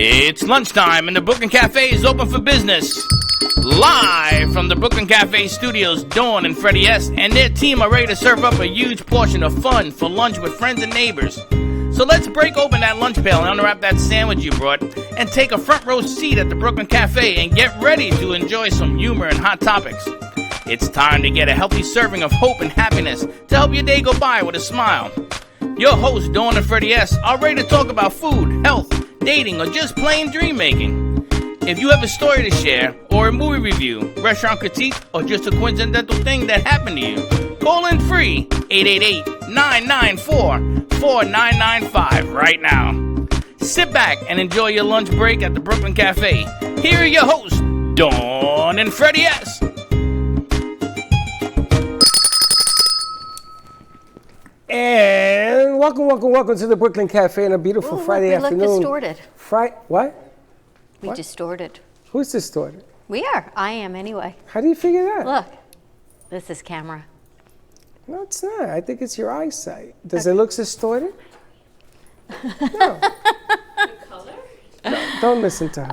It's lunchtime and the Brooklyn Cafe is open for business. Live from the Brooklyn Cafe studios, Dawn and Freddie S. and their team are ready to serve up a huge portion of fun for lunch with friends and neighbors. So let's break open that lunch pail and unwrap that sandwich you brought and take a front row seat at the Brooklyn Cafe and get ready to enjoy some humor and hot topics. It's time to get a healthy serving of hope and happiness to help your day go by with a smile. Your hosts, Dawn and Freddie S., are ready to talk about food, health, dating, or just plain dream making. If you have a story to share, or a movie review, restaurant critique, or just a coincidental thing that happened to you, call in free, 888-994-4995 right now. Sit back and enjoy your lunch break at the Brooklyn Cafe. Here are your hosts, Dawn and Freddie S. And welcome to the Brooklyn Cafe on a beautiful Friday afternoon. We look distorted. What? We distorted. Who's distorted? We are. I am anyway. How do you figure that? Look, this is camera. No, it's not. I think it's your eyesight. Does it look distorted? No. No, don't listen to her.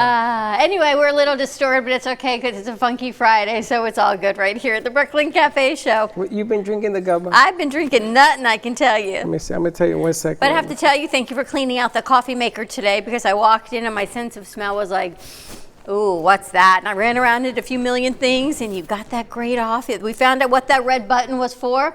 Anyway, we're a little distorted, but it's okay because it's a funky Friday, so it's all good right here at the Brooklyn Cafe show. What, you've been drinking the gubba? I've been drinking nothing, I can tell you. Let me see. I'm going to tell you in 1 second. But I have to tell you, thank you for cleaning out the coffee maker today because I walked in and my sense of smell was like, ooh, what's that? And I ran around it a few million things and you got that grate off. We found out what that red button was for.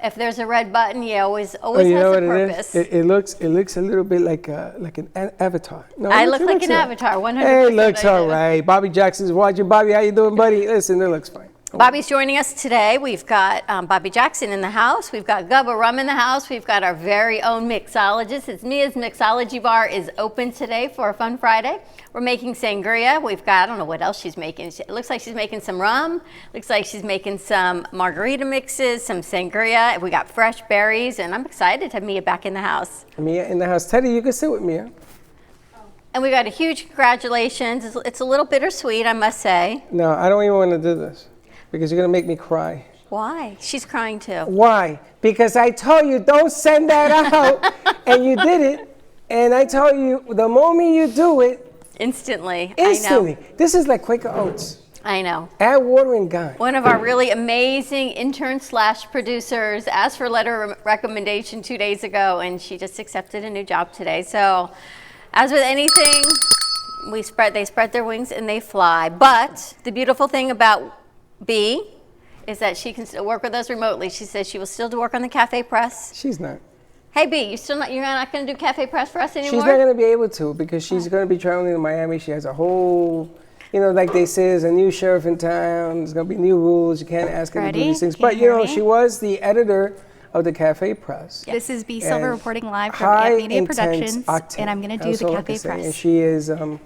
If there's a red button, always has a purpose. It looks a little bit like an avatar. No, I look like an avatar, 100%. Hey, it looks all right. Bobby Jackson's watching. Bobby, how you doing, buddy? Listen, it looks fine. Bobby's joining us today. We've got Bobby Jackson in the house. We've got Gubba Rum in the house. We've got our very own mixologist. It's Mia's Mixology Bar is open today for a fun Friday. We're making sangria. We've got, I don't know what else she's making. It looks like she's making some rum. Looks like she's making some margarita mixes, some sangria. We got fresh berries, and I'm excited to have Mia back in the house. Mia in the house. Teddy, you can sit with Mia. And we got a huge congratulations. It's a little bittersweet, I must say. No, I don't even want to do this. Because you're going to make me cry. Why? She's crying too. Why? Because I told you don't send that out, and you did it. And I told you the moment you do it. Instantly. I know. This is like Quaker Oats. I know. Add water and gone. One of our really amazing intern/producers asked for a letter of recommendation 2 days ago, and she just accepted a new job today. So, as with anything, they spread their wings and they fly. But the beautiful thing about B is that she can still work with us remotely. She says she will still do work on the Cafe Press. She's not. Hey B, you're not going to do Cafe Press for us anymore? She's not going to be able to because she's going to be traveling to Miami. She has a whole, like they say, there's a new sheriff in town. There's going to be new rules. You can't ask her to do these things. But she was the editor of the Cafe Press. Yes. This is B Silver reporting live from Ant Media Productions, and I'm going to do the Cafe Press. And she is a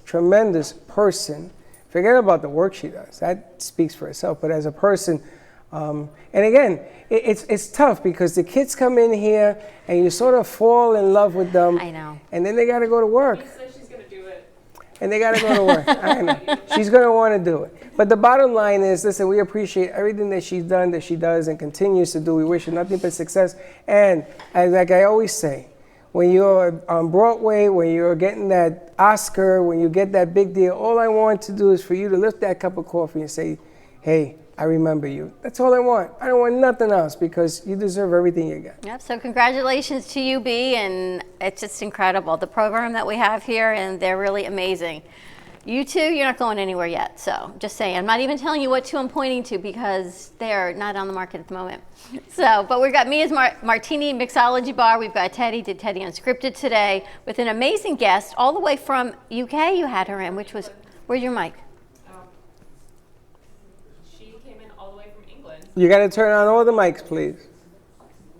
tremendous person. Forget about the work she does. That speaks for itself. But as a person, and again, it's tough because the kids come in here and you sort of fall in love with them. I know. And then they got to go to work. She says she's going to do it. And they got to go to work. I know. She's going to want to do it. But the bottom line is, listen, we appreciate everything that she's done, that she does, and continues to do. We wish her nothing but success. And like I always say, when you're on Broadway, when you're getting that Oscar, when you get that big deal, all I want to do is for you to lift that cup of coffee and say, hey, I remember you. That's all I want. I don't want nothing else because you deserve everything you get. Yep, so congratulations to you, B, and it's just incredible. The program that we have here, and they're really amazing. You two, you're not going anywhere yet, so just saying. I'm not even telling you what two I'm pointing to because they're not on the market at the moment. So, but we've got Mia's Martini Mixology Bar. We've got did Teddy Unscripted today with an amazing guest all the way from UK you had her in, which was, where's your mic? She came in all the way from England. You got to turn on all the mics, please.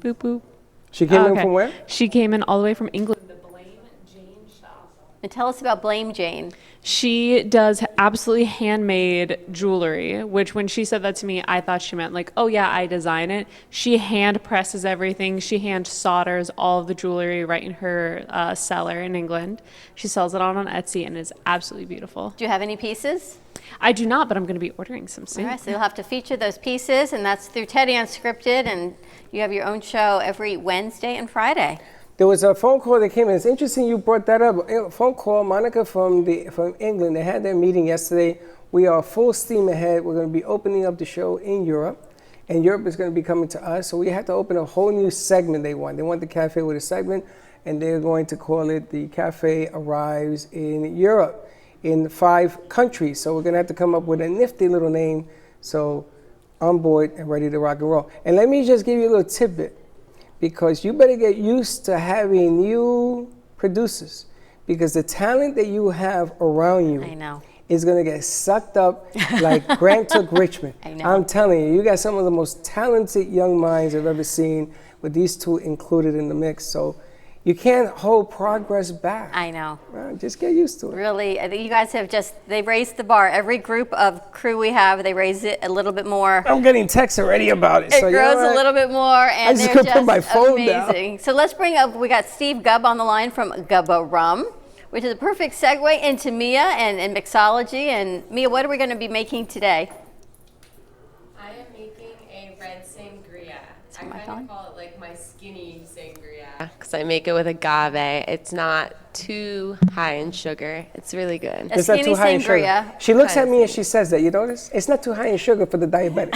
Boop, boop. She came in from where? She came in all the way from England. The Blame Jane shop. And tell us about Blame Jane. She does absolutely handmade jewelry, which when she said that to me, I thought she meant like, oh yeah, I design it. She hand presses everything. She hand solders all of the jewelry right in her cellar in England. She sells it on Etsy and is absolutely beautiful. Do you have any pieces? I do not, but I'm going to be ordering some soon. All right, so you'll have to feature those pieces, and that's through Teddy Unscripted, and you have your own show every Wednesday and Friday. There was a phone call that came in. It's interesting you brought that up. A phone call, Monica from England. They had their meeting yesterday. We are full steam ahead. We're going to be opening up the show in Europe, and Europe is going to be coming to us. So we had to open a whole new segment. They want the cafe with a segment, and they're going to call it the Cafe Arrives in Europe in 5 countries. So we're going to have to come up with a nifty little name. So on board and ready to rock and roll. And let me just give you a little tidbit, because you better get used to having new producers, because the talent that you have around you I know. is going to get sucked up like Grant took Richmond. I know. I'm telling you, you got some of the most talented young minds I've ever seen, with these two included in the mix. So you can't hold progress back. I know. Just get used to it. Really, I think you guys have they've raised the bar. Every group of crew we have, they raise it a little bit more. I'm getting texts already about it. It so you know grows what? a little bit more, and I just they're couldn't just put my phone down. amazing. So let's bring up, we got Steve Gubb on the line from Gubba Rum, which is a perfect segue into Mia and mixology. And Mia, what are we going to be making today? I am making a red sangria. I my kind phone? of call it like my skinny sangria because I make it with agave. It's not too high in sugar. It's really good. A It's not skinny too high in sugar. sangria. She looks at me and she says that. You notice? It's not too high in sugar for the diabetic.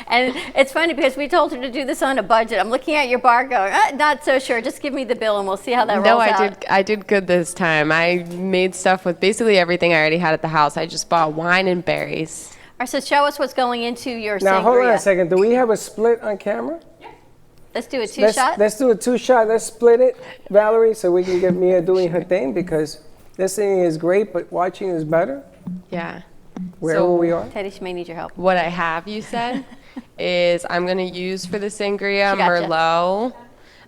And it's funny because we told her to do this on a budget. I'm looking at your bar going, not so sure. Just give me the bill and we'll see how that No, rolls out. I did good this time. I made stuff with basically everything I already had at the house. I just bought wine and berries. All right, so show us what's going into your Now, sangria. hold on a second. Do we have a split on camera? Let's do a two-shot. Let's do a 2-shot. Let's split it, Valerie, so we can get Mia doing her thing, because listening is great, but watching is better, Yeah. wherever So- we are. Teddy, she may need your help. What I have, you said, is I'm going to use for the sangria She gotcha. Merlot,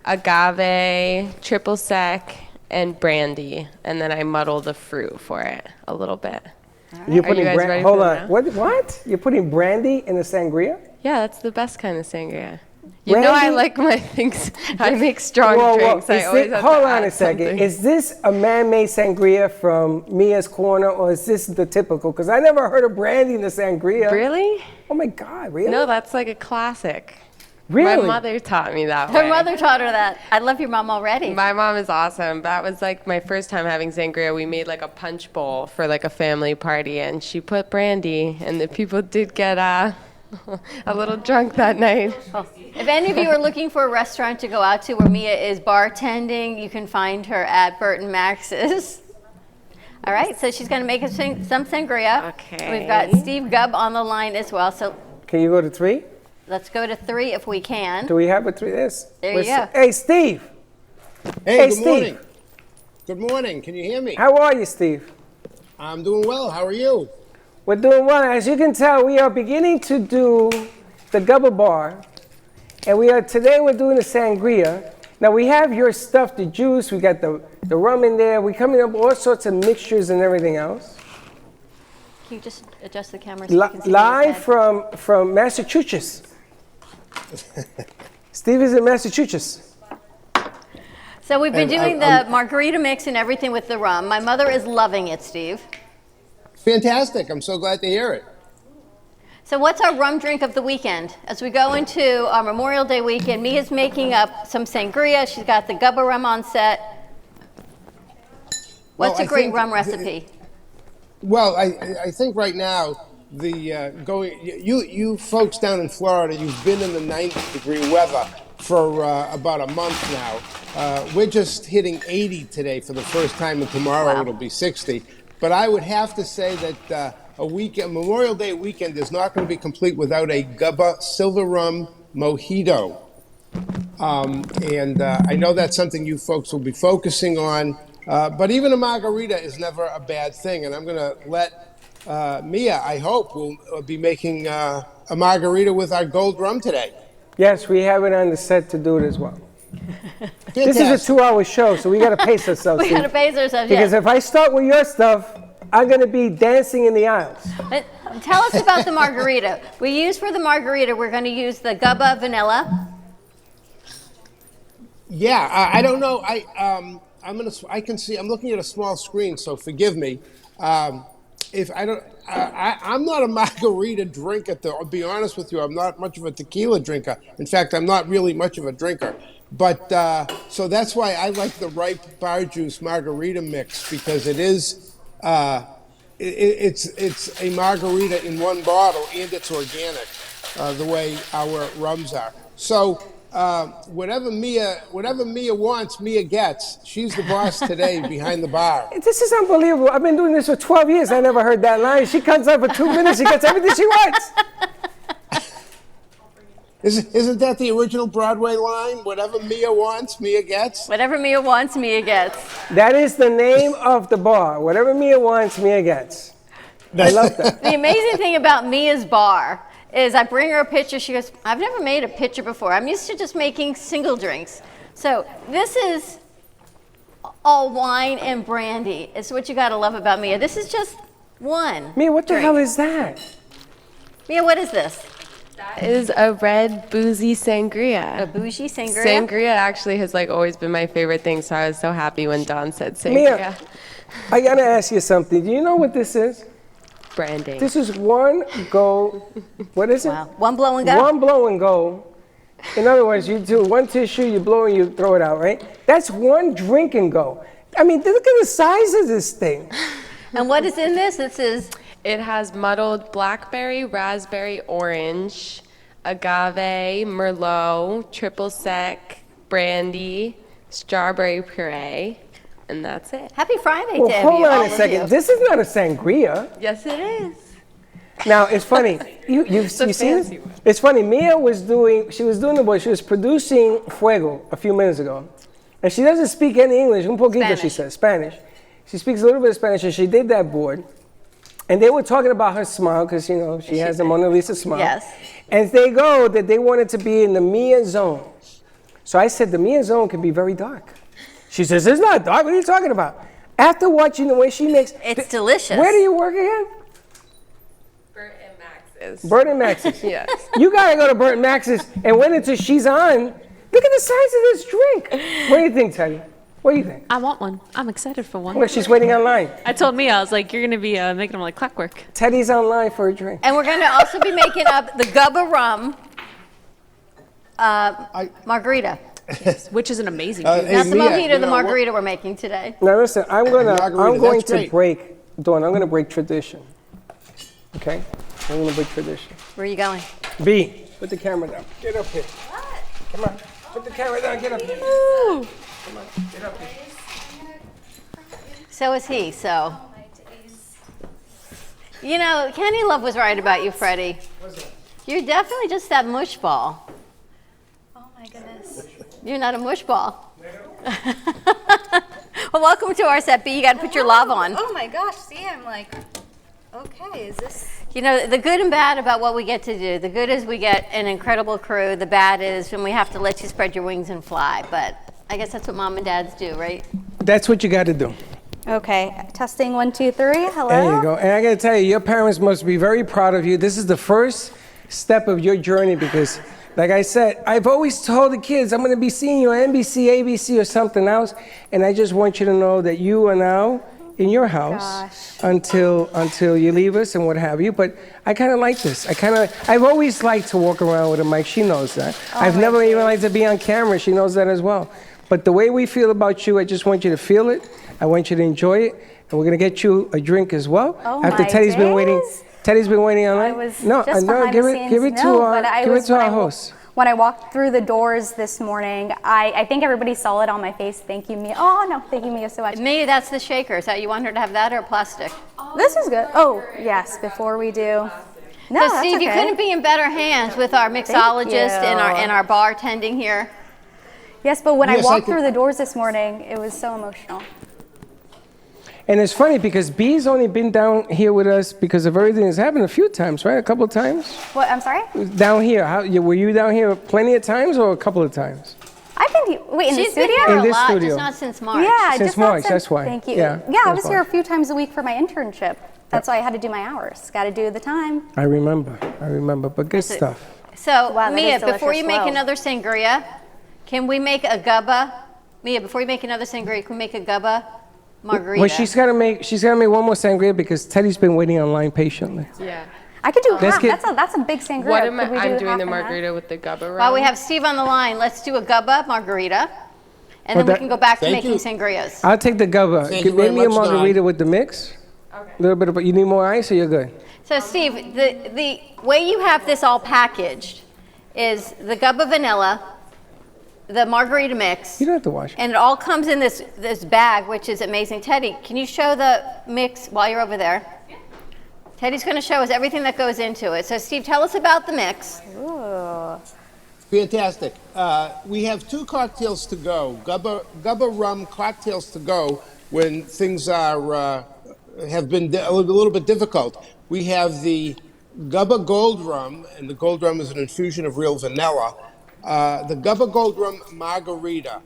agave, triple sec, and brandy. And then I muddle the fruit for it a little bit. You're Are you guys ready hold for on. that? What? You're putting brandy in the sangria? Yeah, that's the best kind of sangria. You know I Brandy? like my things. I make strong Whoa, whoa. drinks. I Is always it- have hold to on add a second. something. Is this a man-made sangria from Mia's Corner, or is this the typical? Because I never heard of brandy in the sangria. Really? Oh my God, really? No, that's like a classic. really? My mother taught me that Her way. mother taught her that. I love your mom already. My mom is awesome. That was like my first time having sangria. We made like a punch bowl for like a family party, and she put brandy, and the people did get a little drunk that night. If any of you are looking for a restaurant to go out to where Mia is bartending, you can find her at Burton Max's. All right, so she's going to make us some sangria. Okay. We've got Steve Gubb on the line as well. So Can you go to 3? let's go to 3 if we can. Do we have a 3? This. There you go. Hey, Steve. Hey, Hey, good Steve. morning. Good morning. Can you hear me? How are you, Steve? I'm doing well. How are you? We're doing well. As you can tell, we are beginning to do the Gubba Bar. And today we're doing the sangria. Now we have your stuff, the juice, we got the rum in there. We're coming up with all sorts of mixtures and everything else. Can you just adjust the camera so you can see Mia's Live head? from Massachusetts. Steve is in Massachusetts. So we've been And doing the margarita mix and everything with the rum. My mother is loving it, Steve. Fantastic. I'm so glad to hear it. So what's our rum drink of the weekend? As we go into our Memorial Day weekend, Mia's making up some sangria. She's got the Gubba rum on set. What's Well, a I great think rum recipe? Well, I think right now you folks down in Florida, you've been in the 90-degree weather for about a month now. We're just hitting 80 today for the first time, and tomorrow Wow. it'll be 60. But I would have to say that Memorial Day weekend is not going to be complete without a Gubba Silver Rum Mojito. And I know that's something you folks will be focusing on. But even a margarita is never a bad thing. And I'm going to let Mia, I hope, will be making a margarita with our gold rum today. Yes, we have it on the set to do it as well. This is Fantastic. a 2-hour show, so we got to pace ourselves. We got to Steve. pace ourselves. Because Yes. if I start with your stuff, I'm going to be dancing in the aisles. But tell us about the margarita. For the margarita, we're going to use the Gubba vanilla. Yeah, I don't know. I can see. I'm looking at a small screen, so forgive me. If I don't, I'm not a margarita drinker. To be honest with you, I'm not much of a tequila drinker. In fact, I'm not really much of a drinker. But so that's why I like the ripe bar juice margarita mix, because it is it's a margarita in one bottle, and it's organic, the way our rums are. So whatever Mia wants, Mia gets. She's the boss today behind the bar. This is unbelievable. I've been doing this for 12 years. I never heard that line. She comes up for 2 minutes. She gets everything she wants. Isn't that the original Broadway line? Whatever Mia wants, Mia gets. Whatever Mia wants, Mia gets. That is the name of the bar. Whatever Mia wants, Mia gets. I love that. The amazing thing about Mia's bar is I bring her a pitcher. She goes, I've never made a pitcher before. I'm used to just making single drinks. So this is all wine and brandy. It's what you got to love about Mia. This is just one. Mia, what the drink. hell is that? Mia, what is this? That is a red boozy sangria. A bougie sangria? Sangria actually has like always been my favorite thing, so I was so happy when Dawn said sangria. Mia, I gotta ask you something. Do you know what this is? Branding. This is one go. What is it? Wow. One blow and go? One blow and go. In other words, you do one tissue, you blow and you throw it out, right? That's one drink and go. I mean, look at the size of this thing. And what is in this? This is It has muddled blackberry, raspberry, orange, agave, merlot, triple sec, brandy, strawberry puree, and that's it. Happy Friday Well, to hold you, on all a of second. you. This is not a sangria. Yes, it is. Now, it's funny. You see this? fancy one. It's funny. Mia was doing producing Fuego a few minutes ago. And she doesn't speak any English. Un poquito, she Spanish. says. Spanish. She speaks a little bit of Spanish, and she did that board. And they were talking about her smile, because, you know, she has a Mona Lisa smile. Yes. And they go that they wanted to be in the Mia zone. So I said, the Mia zone can be very dark. She says, it's not dark. What are you talking about? After watching the way she makes... It's delicious. Where do you work again? Bert and Max's. Bert and Max's. Yes. You gotta go to Bert and Max's and went into She's On. Look at the size of this drink. What do you think, Teddy? What do you think? I want one. I'm excited for one. Well, she's waiting online. I told Mia, I was like, you're going to be making them like clockwork. Teddy's online for a drink. And we're going to also be making up the Gubba Rum margarita. Which is an amazing Hey, juice. Not the Mia, mojito, you the know margarita we're making today. Now listen, I'm going Margarita, that's to great. break, Dawn, I'm gonna break tradition. Okay? I'm gonna break tradition. Where are you going? B, put the camera down. Get up here. Come on. Put the camera down, get up here. Come on, get up here. So is he, so. You know, Kenny Love was right about you, Freddie. You're definitely just that mush ball. Oh my goodness. You're not a mush ball. Well, welcome to our set, B. You got to put your love on. Oh my gosh, see, I'm like, okay, is this? You know, the good and bad about what we get to do. The good is we get an incredible crew. The bad is when we have to let you spread your wings and fly. But I guess that's what mom and dads do, right? That's what you gotta do. Okay, testing 1, 2, 3, hello? There you go. And I gotta tell you, your parents must be very proud of you. This is the first step of your journey because, like I said, I've always told the kids, I'm gonna be seeing you on NBC, ABC, or something else, and I just want you to know that you are now in your house until you leave us and what have you. But I kind of like this. I've always liked to walk around with a mic. She knows that. I've never even liked to be on camera. She knows that as well. But the way we feel about you, I just want you to feel it. I want you to enjoy it, and we're gonna get you a drink as well. Oh After my Teddy's been waiting. days. Teddy's been waiting online. I was no, just no, behind give the it, scenes. give it to No, our, but I give was- it to when our I wa- host. When I walked through the doors this morning, I think everybody saw it on my face. Thank you, Mia. Oh, no, thank you, Mia, so much. Maybe that's the shaker. Is that you want her to have that or plastic? This is good. Oh, yes, before we do. No, So that's Steve, you okay. couldn't be in better hands with our mixologist and our bartending here. Yes, but when Yes, I I walked could- through the doors this morning, it was so emotional. And it's funny because B's only been down here with us because of everything that's happened a few times, right? A couple of times? What, I'm sorry? Down here. Were you down here plenty of times or a couple of times? I've been, wait, in She's the been studio? here In a this lot, studio. just not since March. Yeah, Since just not March, that's why. Thank you. Yeah, Yeah, I that's was why. here a few times a week for my internship. That's why I had to do my hours. Got to do the time. I remember, but good it. stuff. So, Wow, that Mia, is before delicious. you make Wow. another sangria, can we make a gubba? Mia, before you make another sangria, can we make a gubba margarita? Well, she's gotta make one more sangria because Teddy's been waiting online patiently. Yeah. I could do Let's half. get- That's a big sangria. What am I? Could we do I'm half doing the and half? margarita with the gubba rum. While we have Steve on the line, let's do a gubba margarita, and then we that- can go back to Thank making you. sangrias. I'll take the gubba. Thank Give you very me a much, Don. margarita with the mix. Okay. A little bit of, you need more ice or you're good? So Steve, the way you have this all packaged is the gubba vanilla, the margarita mix, You don't have to wash it. and it all comes in this bag, which is amazing. Teddy, can you show the mix while you're over there? Teddy's going to show us everything that goes into it. So Steve, tell us about the mix. Ooh. Fantastic. We have 2 cocktails to go. Gubba rum cocktails to go when things are have been a little bit difficult. We have the Gubba Gold Rum, and the Gold Rum is an infusion of real vanilla. The Gubba Gold Rum Margarita,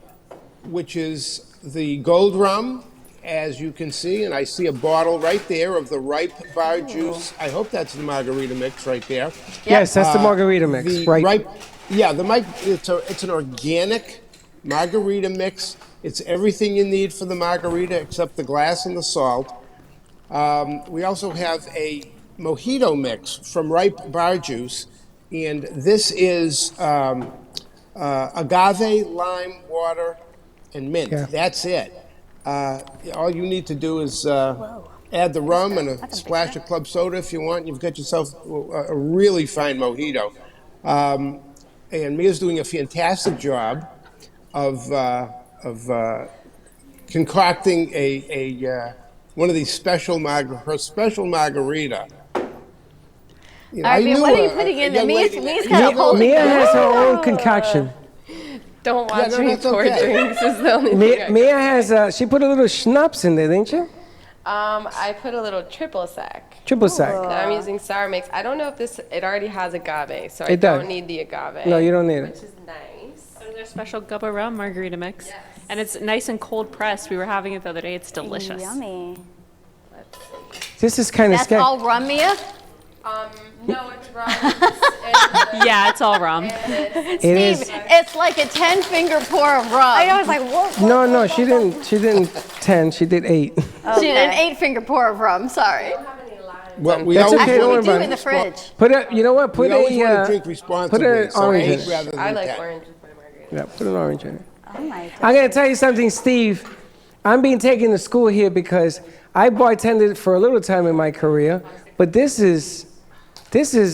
which is the gold rum, as you can see, and I see a bottle right there of the ripe bar juice. I hope that's the margarita mix right there. Yes, that's the margarita mix, The right? Yeah, it's an organic margarita mix. It's everything you need for the margarita except the glass and the salt. We also have a mojito mix from ripe bar juice, and this is agave, lime, water, and mint. Yeah. That's it. All you need to do is add the rum and a splash of club soda if you want. You've got yourself a really fine mojito. And Mia's doing a fantastic job of concocting one of these her special margarita. You know, All right, I Mia, knew what are you a putting in there? young Mia's lady that- kind of holding Mia it. has her own concoction. Don't watch no, me that's pour okay. drinks. Is the only thing. Mia has, she put a little schnapps in there, didn't you? I put a little triple sec. Triple sec. That I'm using sour mix. I don't know if it already has agave, so I It does. don't need the agave. No, you don't need Which it. is nice. There's their special gubba rum margarita mix. And it's nice and cold pressed. We were having it the other day. It's delicious. Yummy. This is kind of That's scary. all rum, Mia? No, it's rum. Yeah, it's all rum. It Steve, is. it's like a 10-finger pour of rum. I know, I was like, whoa. No, she didn't 10, she did 8. She did an 8-finger pour of rum, sorry. Well, we That's always okay, Actually, don't we worry do about in the it. fridge. Put a, you know what, we put always want to a, drink put responsibly. an so orange in 8 it. rather than I like 10. orange with my margarita. Yeah, put an orange in it. Oh my I'm going to tell you something, Steve. I'm being taken to school here because I bartended for a little time in my career, but this is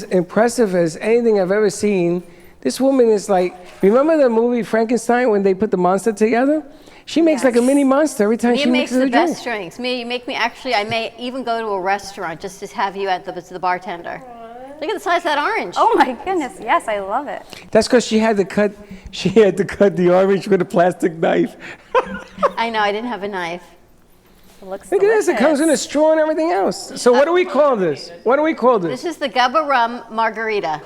impressive as anything I've ever seen. This woman is like, remember the movie Frankenstein when they put the monster together? She makes like a mini monster every time Mia she makes mixes the a drink. best drinks. Mia, you make me, actually, I may even go to a restaurant just to have you at the bartender. Look at the size of that orange. Oh my goodness, yes, I love it. That's because she had to cut the orange with a plastic knife. I know, I didn't have a knife. It looks Look at this, it comes in a delicious. straw and everything else. So what do we call this? What do we call this? This is the Gubba Rum Margarita.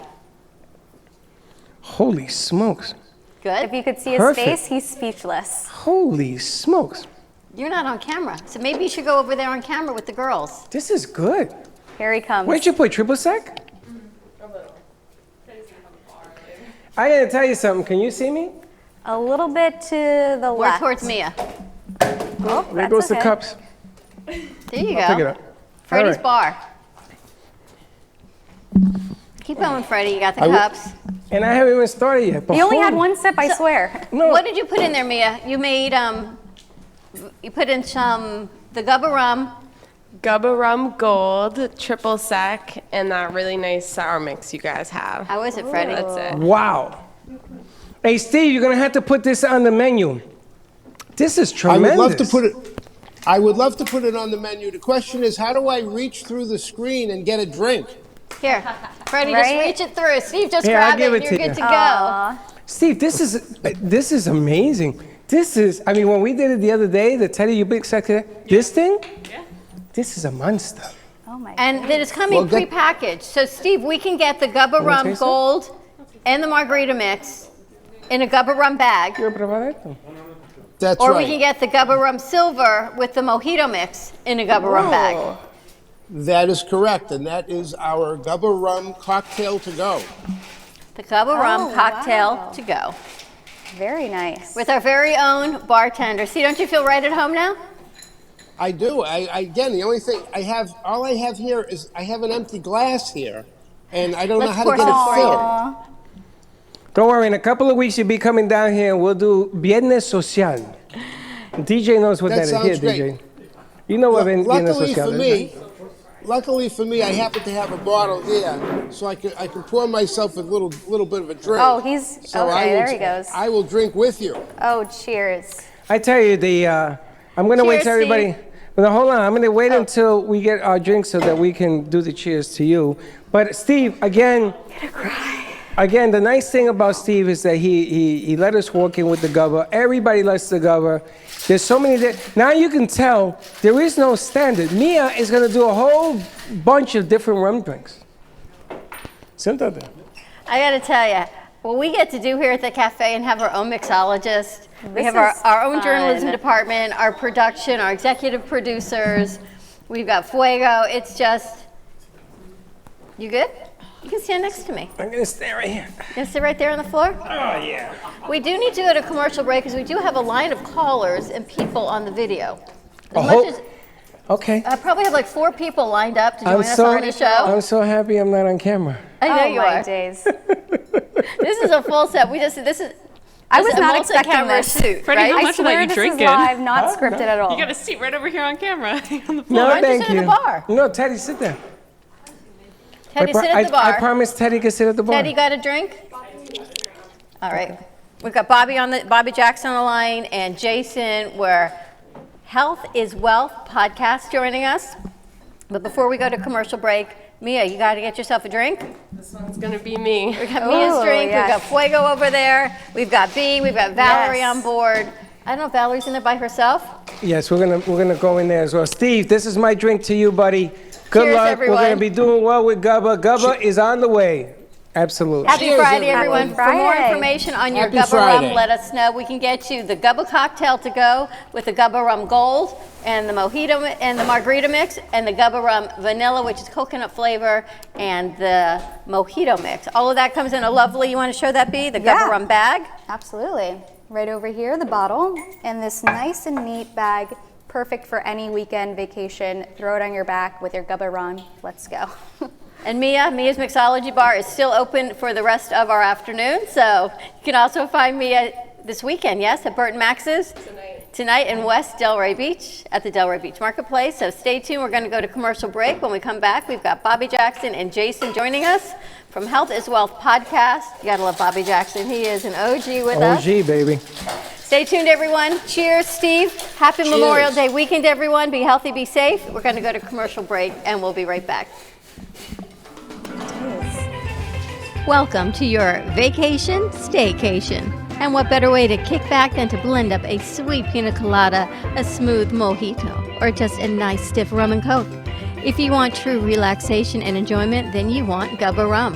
Holy smokes. Good? If you could see his Perfect. face, he's speechless. Holy smokes. You're not on camera, so maybe you should go over there on camera with the girls. This is good. Here he comes. Where'd you put triple sec? I gotta tell you something. Can you see me? A little bit to the More left. towards Mia. Oh, There that's goes the okay. cups. There you Pick it go. up. Freddie's All right. bar. Keep going, Freddie. You got the I w- cups. And I haven't even started yet. But He only had holy- one sip, I swear. No. What did you put in there, Mia? You made, you put in some, the Gubba Rum. Gubba rum gold, triple sec, and that really nice sour mix you guys have. How is it, Freddie? That's it. Wow. Hey, Steve, you're gonna have to put this on the menu. This is I tremendous. would love to put it. I would love to put it on the menu. The question is, how do I reach through the screen and get a drink? Here, Freddie, Right? just reach it through. Steve, just Here, I'll grab it give and it you're to good you. to go. Aw. Steve, this is amazing. This is, I mean, when we did it the other day, the Teddy, you big sector, this thing, this is a monster. Oh my And then it's coming Well, get- prepackaged. So, Steve, we can get the Gubba Rum taste it? Gold and the Margarita Mix in a Gubba Rum bag. Quiero probar esto? That's Or right. we can get the Gubba Rum Silver with the Mojito Mix in a Gubba Rum bag. That is correct, and that is our Gubba Rum cocktail to go. The Gubba Rum Oh, cocktail wow. to go. Very nice. With our very own bartender. See, don't you feel right at home now? I do. Again, the only thing all I have here is I have an empty glass here, and I don't know Let's how to pour get some it for filled. you. Don't worry, in a couple of weeks you'll be coming down here and we'll do Viernes Social. DJ knows what That that is. sounds Here, great. DJ. You know what Viernes Luckily Social for is, me, right? luckily for me, I happen to have a bottle here, so I can pour myself a little bit of a drink. Oh, he's So okay. There he goes. I will drink with you. Oh, cheers. I tell you, I'm going to wait Cheers, till everybody. Steve. But hold on, I'm going to wait until we get our drinks so that we can do the cheers to you. But Steve, again, the nice thing about Steve is that he let us walk in with the Gubba. Everybody likes the Gubba. There's so many. Now you can tell there is no standard. Mia is going to do a whole bunch of different rum drinks. Siéntate. I got to tell you, what we get to do here at the cafe and have our own mixologist. We This have is our own journalism fun. department, our production, our executive producers. We've got Fuego. It's just, you good? You can stand next to me. I'm going to stay right here. You gonna sit right there on the floor? Oh, yeah. We do need to go to commercial break because we do have a line of callers and people on the video. As Oh, much as, Okay. I probably have like 4 people lined up to join us on the show. I'm so happy I'm not on camera. I know Oh, you my are. days. This is a full set. I was this is a not expecting multi-camera this. suit, Freddie, right? how I much of swear that you this drinking? is live, not scripted at all. You got a seat right over here on camera on the floor. No, why don't you thank sit at you. the bar? No, Teddy, sit there. Teddy, sit at the bar. I promised Teddy could sit at the bar. Teddy got a drink? All right. We've got Bobby Jackson on the line and Jason, where Health is Wealth podcast joining us. But before we go to commercial break, Mia, you got to get yourself a drink. It's gonna be me. We got Mia's Ooh, drink. yes. We've got Fuego over there. We've got B. We've got Valerie Yes. on board. I don't know if Valerie's in there by herself. Yes, we're gonna go in there as well. Steve, this is my drink to you, buddy. Good Cheers, luck. everyone. We're gonna be doing well with Gubba. Gubba is on the way. Absolutely. Happy Cheers, Friday, everyone. everyone. For more Friday. information on your Happy Gubba Friday. rum, let us know. We can get you the Gubba cocktail to go with the Gubba rum gold and the mojito and the margarita mix and the Gubba rum vanilla, which is coconut flavor, and the mojito mix. All of that comes in a lovely, you want to show that, B? The Gubba Yeah. rum bag. Absolutely. Right over here, the bottle, and this nice and neat bag, perfect for any weekend vacation. Throw it on your back with your Gubba rum. Let's go. And Mia's Mixology Bar is still open for the rest of our afternoon. So you can also find Mia this weekend, yes, at Burton Max's. Tonight in West Delray Beach at the Delray Beach Marketplace. So stay tuned. We're going to go to commercial break. When we come back, we've got Bobby Jackson and Jason joining us from Health is Wealth podcast. You got to love Bobby Jackson. He is an OG with us. OG, baby. Stay tuned, everyone. Cheers, Steve. Happy Memorial Day weekend, everyone. Be healthy, be safe. We're going to go to commercial break, and we'll be right back. Welcome to your vacation staycation. And what better way to kick back than to blend up a sweet pina colada, a smooth mojito, or just a nice stiff rum and coke? If you want true relaxation and enjoyment, then you want Gubba Rum.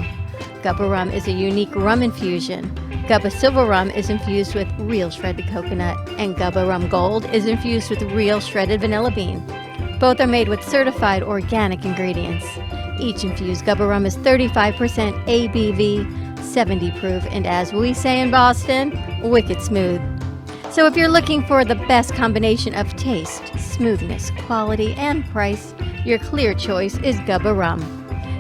Gubba Rum is a unique rum infusion. Gubba Silver Rum is infused with real shredded coconut, and Gubba Rum Gold is infused with real shredded vanilla bean. Both are made with certified organic ingredients. Each infused Gubba Rum is 35% ABV, 70 proof, and as we say in Boston, wicked smooth. So if you're looking for the best combination of taste, smoothness, quality, and price, your clear choice is Gubba Rum.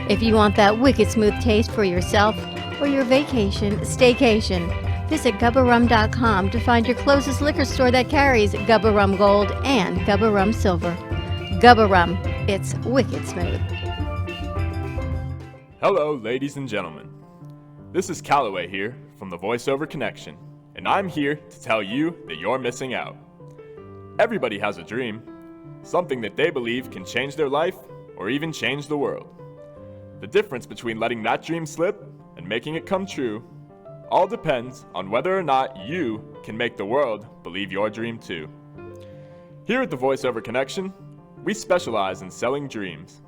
If you want that wicked smooth taste for yourself or your vacation staycation, visit GubbaRum.com to find your closest liquor store that carries Gubba Rum Gold and Gubba Rum Silver. Gubba Rum, it's wicked smooth. Hello, ladies and gentlemen. This is Callaway here from the VoiceOver Connection, and I'm here to tell you that you're missing out. Everybody has a dream, something that they believe can change their life or even change the world. The difference between letting that dream slip and making it come true all depends on whether or not you can make the world believe your dream too. Here at the VoiceOver Connection, we specialize in selling dreams.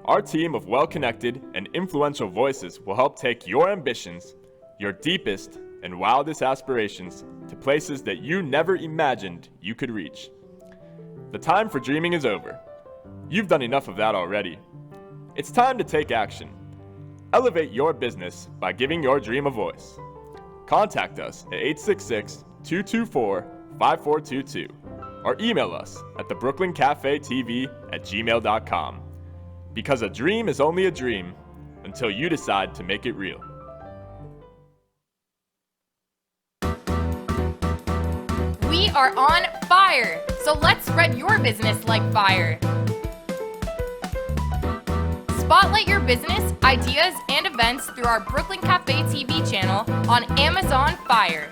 Our team of well-connected and influential voices will help take your ambitions, your deepest and wildest aspirations to places that you never imagined you could reach. The time for dreaming is over. You've done enough of that already. It's time to take action. Elevate your business by giving your dream a voice. Contact us at 866-224-5422 or email us at thebrooklynCafeTV@gmail.com. Because a dream is only a dream until you decide to make it real. We are on fire, so let's spread your business like fire. Spotlight your business, ideas, and events through our Brooklyn Cafe TV channel on Amazon Fire.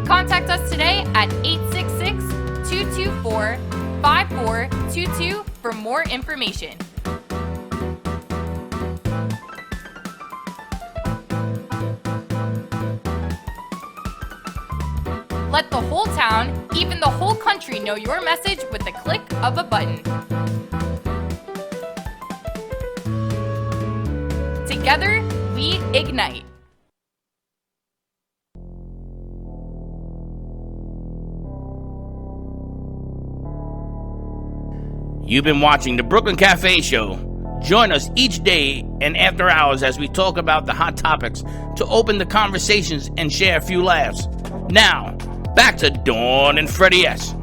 Contact us today at 866-224-5422 for more information. Let the whole town, even the whole country, know your message with the click of a button. Together, we ignite. You've been watching the Brooklyn Cafe Show. Join us each day and after hours as we talk about the hot topics to open the conversations and share a few laughs. Now, back to Dawn and Freddie S.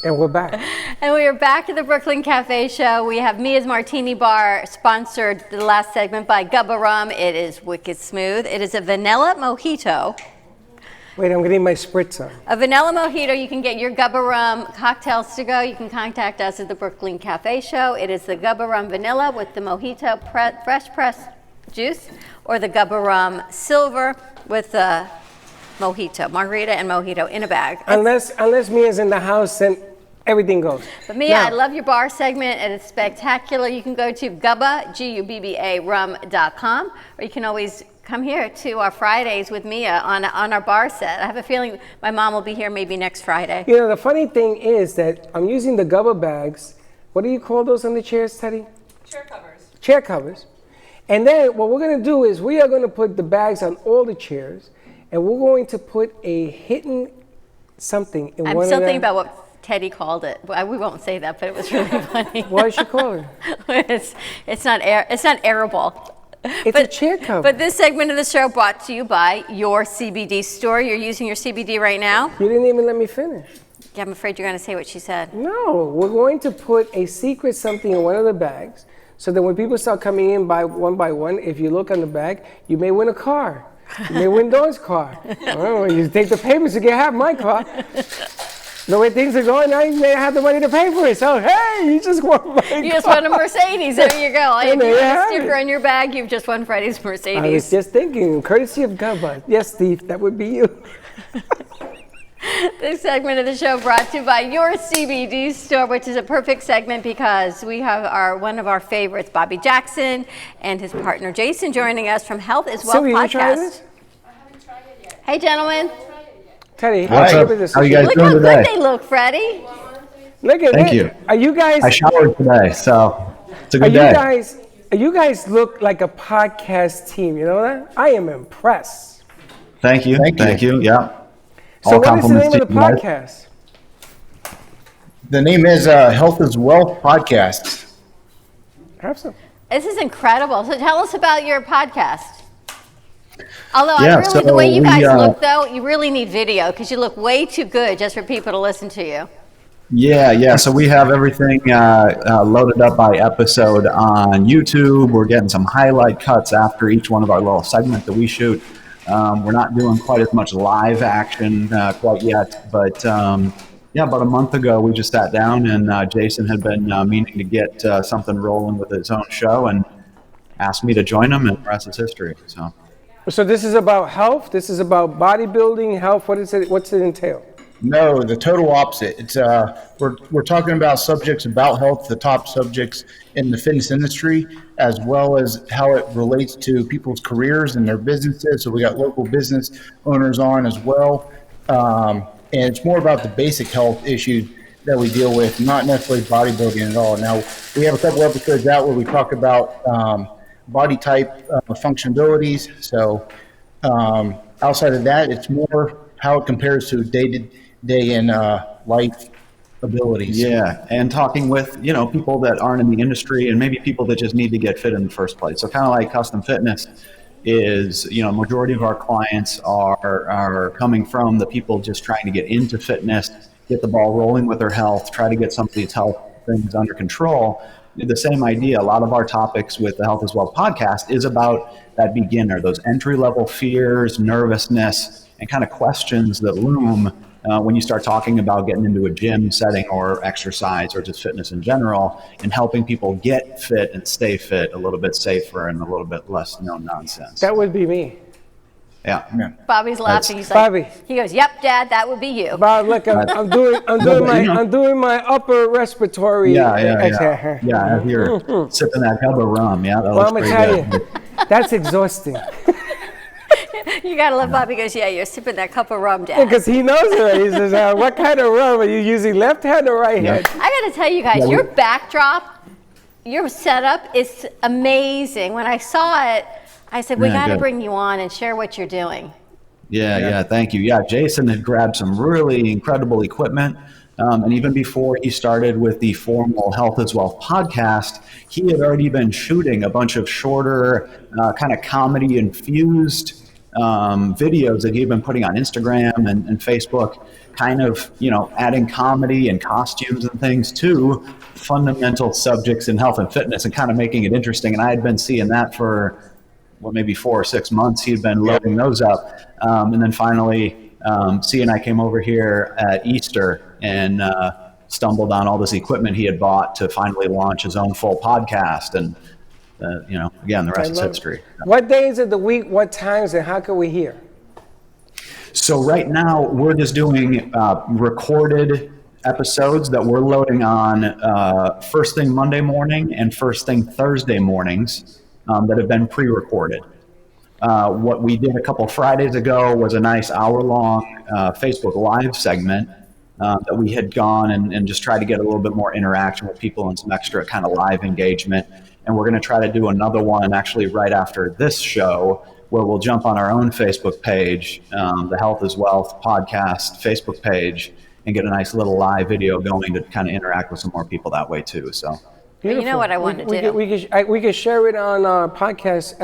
And we're back. And we are back at the Brooklyn Cafe Show. We have Mia's Martini Bar, sponsored the last segment by Gubba Rum. It is wicked smooth. It is a vanilla mojito. Wait, I'm getting my spritzer. A vanilla mojito. You can get your Gubba Rum cocktails to go. You can contact us at the Brooklyn Cafe Show. It is the Gubba Rum Vanilla with the mojito fresh pressed juice, or the Gubba Rum Silver with the mojito, margarita and mojito in a bag. Unless Mia's in the house, then everything goes. But Mia, Now, I love your bar segment, and it's spectacular. You can go to Gubba, G-U-B-B-A, rum.com, or you can always come here to our Fridays with Mia on our bar set. I have a feeling my mom will be here maybe next Friday. You know, the funny thing is that I'm using the Gubba bags. What do you call those on the chairs, Teddy? Chair covers. Chair covers. And then what we're going to do is we are going to put the bags on all the chairs, and we're going to put a hidden something in I'm one still of thinking them. about what Teddy called it. We won't say that, but it was really funny. What did she call it? It's not arable. It's a chair cover. But this segment of the show brought to you by your CBD store. You're using your CBD right now? You didn't even let me finish. Yeah, I'm afraid you're going to say what she said. No, we're going to put a secret something in one of the bags so that when people start coming in by one, if you look on the bag, you may win a car. You may win Dawn's car. Oh, you take the papers to get half my car. The way things are going, I may have the money to pay for it. So, hey, you just won my car. You just won a Mercedes. There you go. If there you you have a have sticker it. on your bag, you've just won Freddie's I was Mercedes. just thinking, courtesy of Gubba. Yes, Steve, that would be you. This segment of the show brought to you by your CBD store, which is a perfect segment because we have one of our favorites, Bobby Jackson, and his partner Jason joining us from Health is Wealth Sylvia, you try podcast. this? Hey, gentlemen. Teddy, What's how up? give it a How you guys Look doing how today? good they look, Freddie. Look at Thank it. you. Are you guys? I showered today, so it's a Are good you day. guys? You guys look like a podcast team. You know that? I am impressed. Thank you. Thank you. Yeah. So, All what is the name compliments of the to you guys. podcast? The name is Health is Wealth Podcast. Have some. This is incredible. So tell us about your podcast. Although Yeah, the way you so guys we, look, though, you really need video because you look way too good just for people to listen to you. Yeah. So we have everything loaded up by episode on YouTube. We're getting some highlight cuts after each one of our little segments that we shoot. We're not doing quite as much live action quite yet, but yeah, about a month ago we just sat down and Jason had been meaning to get something rolling with his own show and asked me to join him, and the rest is history. So this is about health. This is about bodybuilding, health. What is it? What's it entail? No, the total opposite. It's we're talking about subjects about health, the top subjects in the fitness industry, as well as how it relates to people's careers and their businesses. So we got local business owners on as well, and it's more about the basic health issues that we deal with, not necessarily bodybuilding at all. Now we have a couple episodes out where we talk about body type functionalities. So outside of that, it's more how it compares to day-to-day in life abilities. Yeah, and talking with people that aren't in the industry and maybe people that just need to get fit in the first place. So kind of like custom fitness, is, majority of our clients are coming from the people just trying to get into fitness, get the ball rolling with their health, try to get some of these health things under control. The same idea. A lot of our topics with the Health is Wealth podcast is about that beginner, those entry-level fears, nervousness, and kind of questions that loom when you start talking about getting into a gym setting or exercise or just fitness in general, and helping people get fit and stay fit a little bit safer and a little bit less no nonsense. That would be me. Yeah. Bobby's laughing. He's like, Bobby. He goes, "Yep, Dad, that would be you." Bob, look, I'm doing my upper respiratory. Yeah. As you're sipping that cup of rum, that Well, looks I'm gonna pretty tell good. you, that's exhausting. You gotta love Bobby. Goes, "Yeah, you're sipping that cup of rum, Dad." Because he knows it. He says, "What kind of rum are you using? Left hand or right hand?" I gotta tell you guys, your backdrop, your setup is amazing. When I saw it, I said, "We gotta good. bring you on and share what you're doing." Yeah, thank you. Yeah, Jason had grabbed some really incredible equipment. And even before he started with the formal Health is Wealth podcast, he had already been shooting a bunch of shorter, kind of comedy infused videos that he had been putting on Instagram and Facebook, kind of, adding comedy and costumes and things to fundamental subjects in health and fitness and kind of making it interesting. And I had been seeing that for maybe 4 or 6 months. He'd been loading those up. And then finally, C and I came over here at Easter and stumbled on all this equipment he had bought to finally launch his own full podcast. And, again, the rest is history. What days of the week, what times, and how can we hear? So right now, we're just doing recorded episodes that we're loading on first thing Monday morning and first thing Thursday mornings that have been pre-recorded. What we did a couple Fridays ago was a nice hour-long Facebook Live segment that we had gone and just tried to get a little bit more interaction with people and some extra kind of live engagement. And we're going to try to do another one actually right after this show, where we'll jump on our own Facebook page, the Health is Wealth podcast Facebook page, and get a nice little live video going to kind of interact with some more people that way too. So. But you know what I want to do? We could share it on our podcast,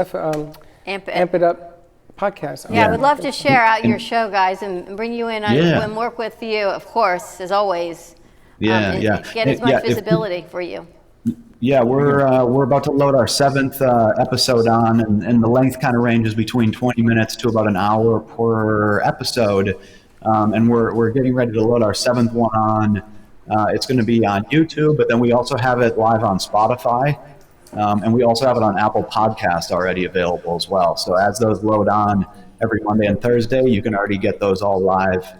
Amp It Up podcast. Yeah, I would love to share out your show, guys, and bring you in and work with you, of course, as always. And get as much visibility for you. Yeah, we're about to load our 7th episode on, and the length kind of ranges between 20 minutes to about an hour per episode. And we're getting ready to load our 7th one on. It's going to be on YouTube, but then we also have it live on Spotify. And we also have it on Apple Podcast already available as well. So as those load on every Monday and Thursday, you can already get those all live,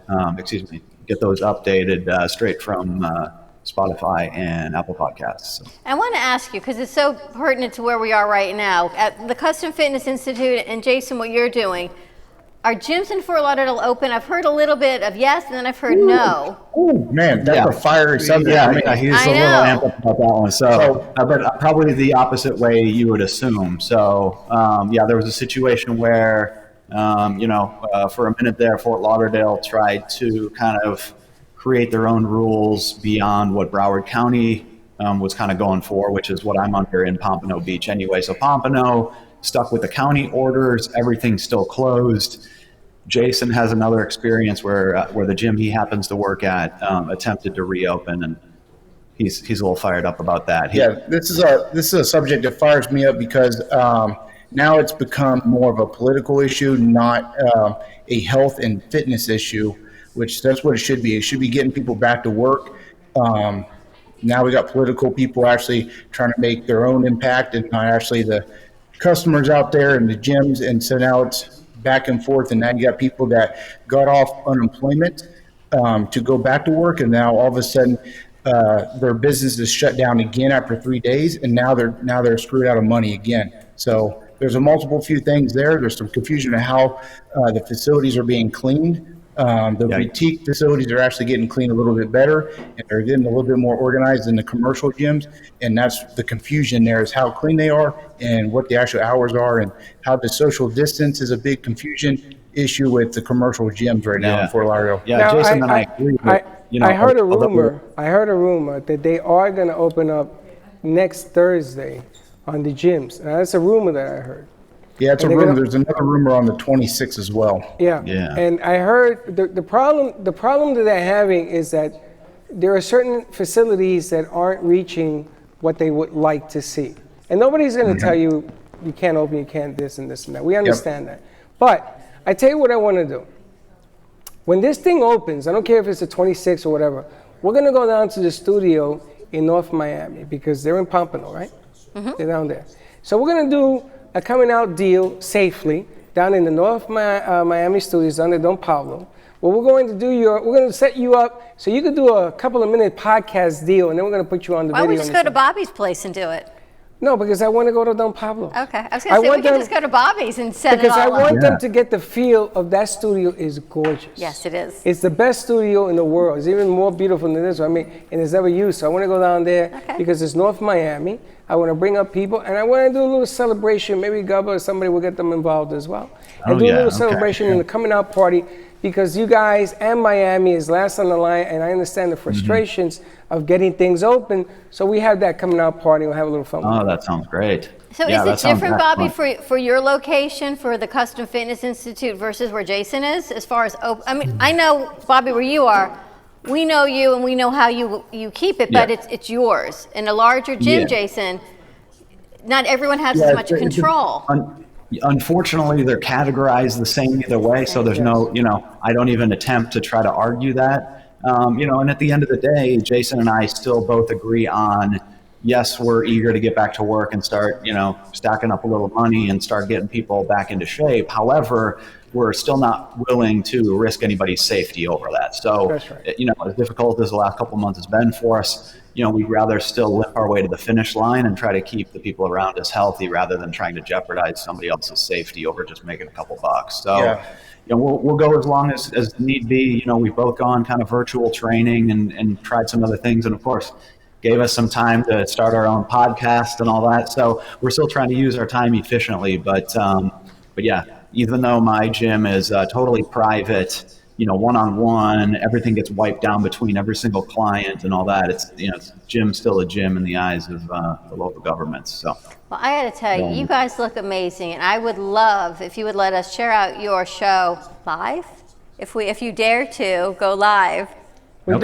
get those updated straight from Spotify and Apple Podcasts. So. I want to ask you, because it's so pertinent to where we are right now, at the Custom Fitness Institute, and Jason, what you're doing, are gyms in Fort Lauderdale open? I've heard a little bit of yes, and then I've heard no. Oh man, that's a fiery subject. Yeah, he's a little amped up about that one. So, but probably the opposite way you would assume. So, there was a situation where, for a minute there, Fort Lauderdale tried to kind of create their own rules beyond what Broward County was kind of going for, which is what I'm under in Pompano Beach anyway. So Pompano stuck with the county orders, everything's still closed. Jason has another experience where the gym he happens to work at attempted to reopen, and he's a little fired up about that. This is a subject that fires me up because now it's become more of a political issue, not a health and fitness issue, which that's what it should be. It should be getting people back to work. Now we got political people actually trying to make their own impact, and not actually the customers out there in the gyms. And so now it's back and forth, and now you got people that got off unemployment to go back to work, and now all of a sudden their business is shut down again after 3 days, and now they're screwed out of money again. So there's a multiple few things there. There's some confusion of how the facilities are being cleaned. The boutique facilities are actually getting cleaned a little bit better, and they're getting a little bit more organized than the commercial gyms. And that's the confusion there, is how clean they are and what the actual hours are, and how the social distance is a big confusion issue with the commercial gyms right now in Fort Lauderdale. Now, Jason and I agree. I heard a rumor that they are going to open up next Thursday on the gyms. Now, that's a rumor that I heard. Yeah, it's a And they're rumor. gonna- There's another rumor on the 26th as well. Yeah. Yeah. And I heard the problem that they're having is that there are certain facilities that aren't reaching what they would like to see. And nobody's going to tell you you can't open, you can't this and this and that. We understand that. But I tell you what I want to do. When this thing opens, I don't care if it's the 26th or whatever, we're going to go down to the studio in North Miami because they're in Pompano, right? They're down there. So we're going to do a coming out deal safely down in the North Miami studios down in Don Pablo. Well, we're going to set you up so you can do a couple of minute podcast deal, and then we're going to put you on the Why video. don't we just go to Bobby's place and do it? No, because I want to go to Don Pablo. Okay. I was going to say, we can just go to Bobby's and set it Because I all up. want them to get the feel of that studio is gorgeous. Yes, it is. It's the best studio in the world. It's even more beautiful than this one. I mean, and it's never used. So I want to go down there because it's North Miami. I want to bring up people, and I want to do a little celebration. Maybe Gubba or somebody will get them involved as well. And do a little celebration in the coming out party because you guys and Miami is last on the line, and I understand the frustrations of getting things open. So we have that coming out party. We'll have a little fun. Oh, that sounds great. So Yeah, is that it sounds different, Bobby, excellent. for your location, for the Custom Fitness Institute versus where Jason is, as far as I mean, I know, Bobby, where you are, we know you and we know how you keep it, but Yeah. it's yours. In a larger gym, Yeah. Jason, not everyone has as much control. Unfortunately, they're categorized the same either way, so there's no, I don't even attempt to try to argue that. And at the end of the day, Jason and I still both agree on, yes, we're eager to get back to work and start, stacking up a little money and start getting people back into shape. However, we're still not willing to risk anybody's safety over that. So, That's right. As difficult as the last couple of months has been for us, we'd rather still limp our way to the finish line and try to keep the people around us healthy rather than trying to jeopardize somebody else's safety over just making a couple bucks. So, we'll go as long as need be. We've both gone kind of virtual training and tried some other things. And of course, gave us some time to start our own podcast and all that. So we're still trying to use our time efficiently. But yeah, even though my gym is totally private, one-on-one, everything gets wiped down between every single client and all that. It's, gym's still a gym in the eyes of the local governments. So. Well, I got to tell you, you guys look amazing, and I would love if you would let us share out your show live, if you dare to go live. We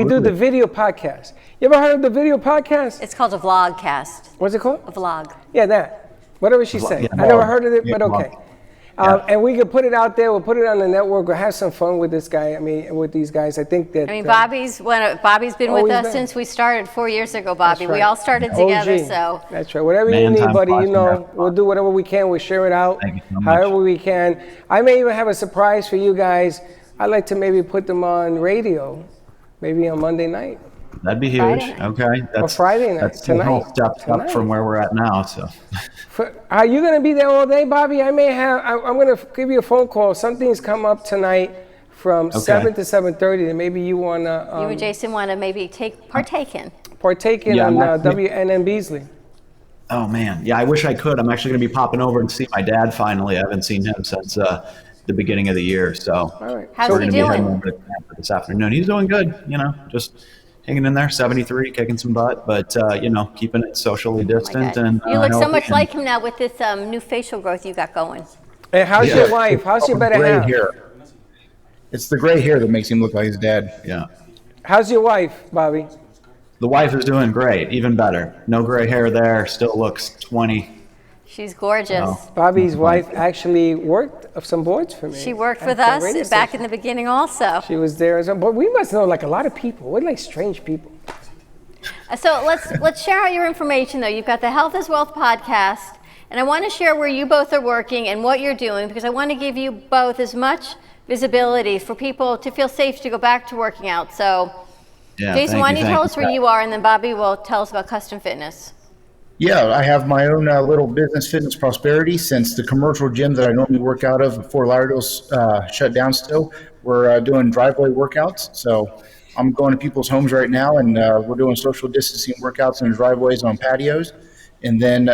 do the video podcast. You ever heard of the video podcast? It's called a vlogcast. What's it called? A vlog. Yeah, that. Whatever she said. yeah, I never heard of it, yeah, but okay. vlog. And we could put it out there. We'll put it on the network. We'll have some fun with this guy. I mean, with these guys. I think that. I mean, Bobby's been with Always us been. since we started 4 years ago, Bobby. That's We right. all started together, OG. so. That's right. Whatever Man, you need, time buddy, flies when you're having we'll do whatever we can. We'll share it out. Thank you so much. However we can. I may even have a surprise for you guys. I'd like to maybe put them on radio, maybe on Monday night. That'd be huge. Friday night. Okay. That's Friday night, That's tonight. a whole step Tonight. up from where we're at now. So. Are you going to be there all day, Bobby? I'm going to give you a phone call. Something's come up tonight from 7 to 7:30, and maybe you want You to and Jason want to maybe partake in. partake in Yeah, on I'm actually- WNN Beasley. Oh man, yeah. I wish I could. I'm actually going to be popping over to see my dad finally. I haven't seen him since the beginning of the year. So All right. How's we're he going to be heading doing? over to Tampa this afternoon. He's doing good. Just hanging in there, 73, kicking some butt, but keeping it socially distant. And You look so healthy much and- like him now with this new facial growth you got going. And how's your wife? How's your better Gray half? hair. It's the gray hair that makes him look like his dad. Yeah. How's your wife, Bobby? The wife is doing great, even better. No gray hair there, still looks 20. She's gorgeous. Oh. Bobby's wife actually worked some boards for me. She worked at with the us radio back station. in the beginning also. She was there, but we must know like a lot of people. We're like strange people. So let's share out your information though. You've got the Health is Wealth podcast, and I want to share where you both are working and what you're doing because I want to give you both as much visibility for people to feel safe to go back to working out. So, Yeah, Jason, why don't you tell us where you are, and then Bobby will tell us about Custom Fitness. Yeah, I have my own little business, Fitness Prosperity. Since the commercial gym that I normally work out of at Fort Lauderdale's shut down still, we're doing driveway workouts. So I'm going to people's homes right now, and we're doing social distancing workouts in the driveways on patios. And then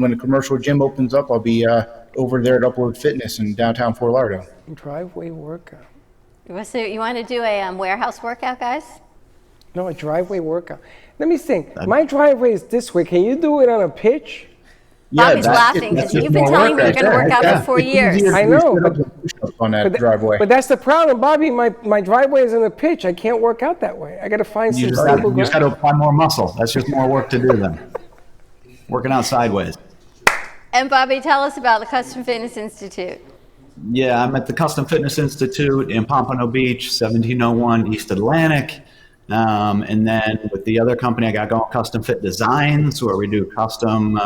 when the commercial gym opens up, I'll be over there at Upload Fitness in downtown Fort Lauderdale. Driveway workout. So you want to do a warehouse workout, guys? No, a driveway workout. Let me think. My driveway is this way. Can you do it on a pitch? Bobby's that- laughing that's because just you've been more telling me work you're going to right work there. out for 4 It's years. easier to I do know, sit-ups and push-ups on that But, driveway. but that's the problem, Bobby. My driveway is in a pitch. I can't work out that way. I got to find You some just stable got ground. to apply more muscle. That's just more work to do then. Working out sideways. And Bobby, tell us about the Custom Fitness Institute. Yeah, I'm at the Custom Fitness Institute in Pompano Beach, 1701 East Atlantic. And then with the other company I got going, Custom Fit Designs, where we do custom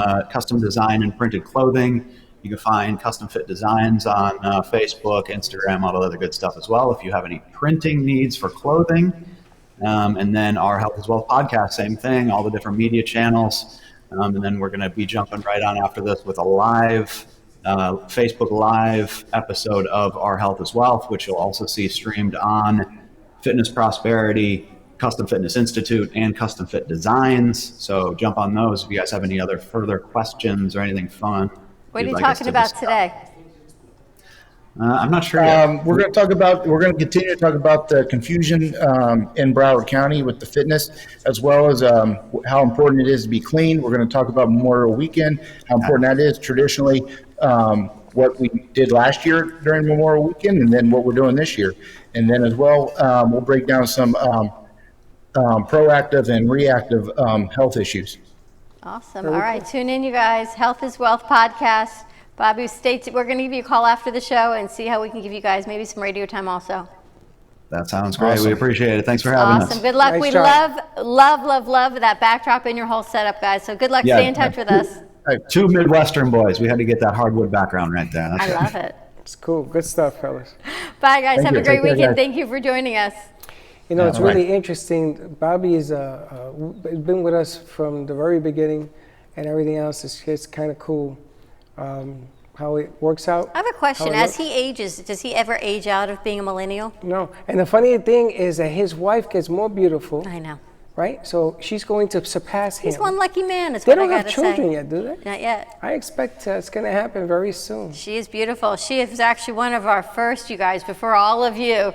design and printed clothing. You can find Custom Fit Designs on Facebook, Instagram, all the other good stuff as well. If you have any printing needs for clothing. And then our Health is Wealth podcast, same thing, all the different media channels. And then we're going to be jumping right on after this with a live Facebook Live episode of Our Health is Wealth, which you'll also see streamed on Fitness Prosperity, Custom Fitness Institute, and Custom Fit Designs. So jump on those if you guys have any other further questions or anything fun. What are you you'd like us talking to about discuss. today? I'm not sure yet. We're going to continue to talk about the confusion in Broward County with the fitness, as well as how important it is to be clean. We're going to talk about Memorial Weekend, how important that is traditionally, what we did last year during Memorial Weekend, and then what we're doing this year. And then as well, we'll break down some proactive and reactive health issues. Awesome. All right, tune in, you guys. Health is Wealth podcast. Bobby, we're going to give you a call after the show and see how we can give you guys maybe some radio time also. That sounds great. Awesome. We appreciate it. Thanks for having Awesome. us. Good luck. Nice We job. love that backdrop in your whole setup, guys. So good luck. Yeah. Stay in touch with us. Two Midwestern boys. We had to get that hardwood background right there. That's I love it. It's cool. Good stuff, fellas. Bye, guys. Thank Have you. a great Take care, weekend. guys. Thank you for joining us. You know, it's all right. really interesting. Bobby is been with us from the very beginning, and everything else is just kind of cool. How it works out. I have a question. How it As he ages, does he ever age out of being a millennial? No, and the funny thing is that his wife gets more beautiful, I know. right? So she's going to surpass him. He's one lucky man, is They what I don't have gotta children say. yet, do they? Not yet. I expect it's going to happen very soon. She is beautiful. She is actually one of our first, you guys, before all of you.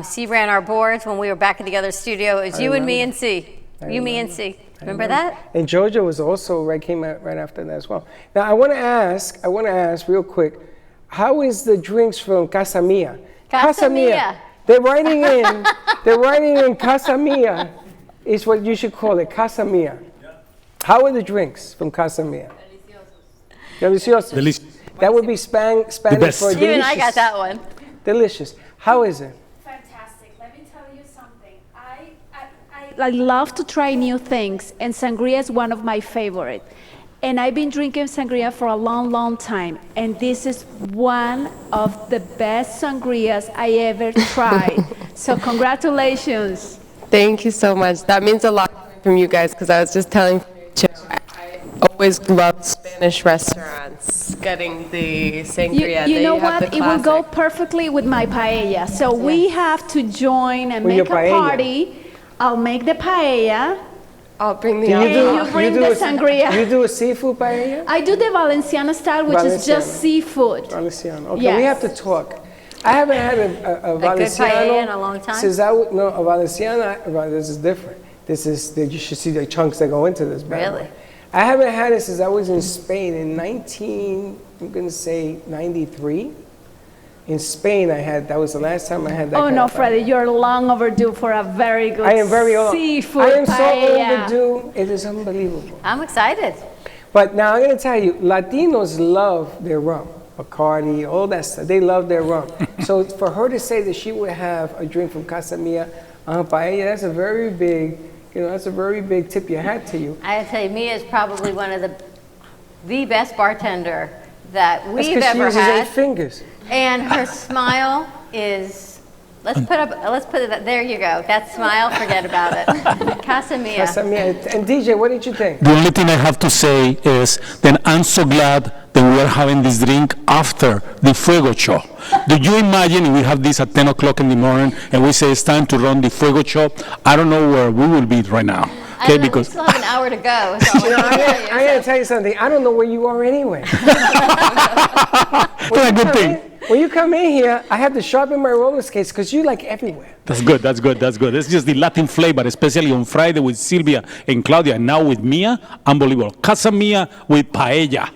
C ran our boards when we were back at the other studio. It was you and me and C. You, me, and C. Remember that? And Georgia was also came out right after that as well. Now I want to ask real quick, how is the drinks from Casa Mia? Casa Mia. They're writing in Casa Mia is what you should call it, Casa Mia. How are the drinks from Casa Mia? Deliciosos. Delicious. That would be Spanish best. for delicious. Even I got that one. Delicious. How is it? Fantastic. Let me tell you something. I love to try new things, and sangria is one of my favorite. And I've been drinking sangria for a long, long time, and this is one of the best sangrias I ever tried. So congratulations. Thank you so much. That means a lot from you guys, because I was just telling Chip, I always love Spanish restaurants getting the sangria. You They know have what? the It will go classic. perfectly with my paella. So we have to join and With your make a paella. party. I'll make the paella. I'll bring the Do you And do- you bring do the a- sangria. You do a seafood paella? I do the Valenciana style, which is just Valenciana. seafood. Valenciano. Okay, Yes. we have to talk. I haven't had a good Valenciano paella in a long time? since a Valenciana. Well, this is different. You should see the chunks that go into this. bad Really? boy. I haven't had it since I was in Spain in 93. In Spain, that was the last time I had that. Oh kind no, of paella. Freddie, you're long overdue for a very good I am very old. seafood I am so paella. overdue. It is unbelievable. I'm excited. But now I'm going to tell you, Latinos love their rum, Bacardi, all that stuff. They love their rum. So for her to say that she would have a drink from Casa Mia on paella, that's a very big, that's a very big tip you had to you. I tell you, Mia is probably one of the best bartender that That's we've because she ever uses 8 had. fingers. And her smile is, let's put it, there you go. That smile, forget about it. Casa Mia. Casa Mia. And DJ, what did you think? The only thing I have to say is that I'm so glad that we are having this drink after the Fuego Show. Do you imagine we have this at 10 o'clock in the morning and we say it's time to run the Fuego Show? I don't know where we will be right now. I Okay, don't know, we because still have an hour to go. is all I can tell you. I got to tell you something. I don't know where you are anyway. that's a good thing. when you come in here, I have to sharpen my roller skates because you like everywhere. That's good. That's good. That's good. It's just the Latin flavor, especially on Friday with Silvia and Claudia, and now with Mia. Unbelievable. Casa Mia with paella.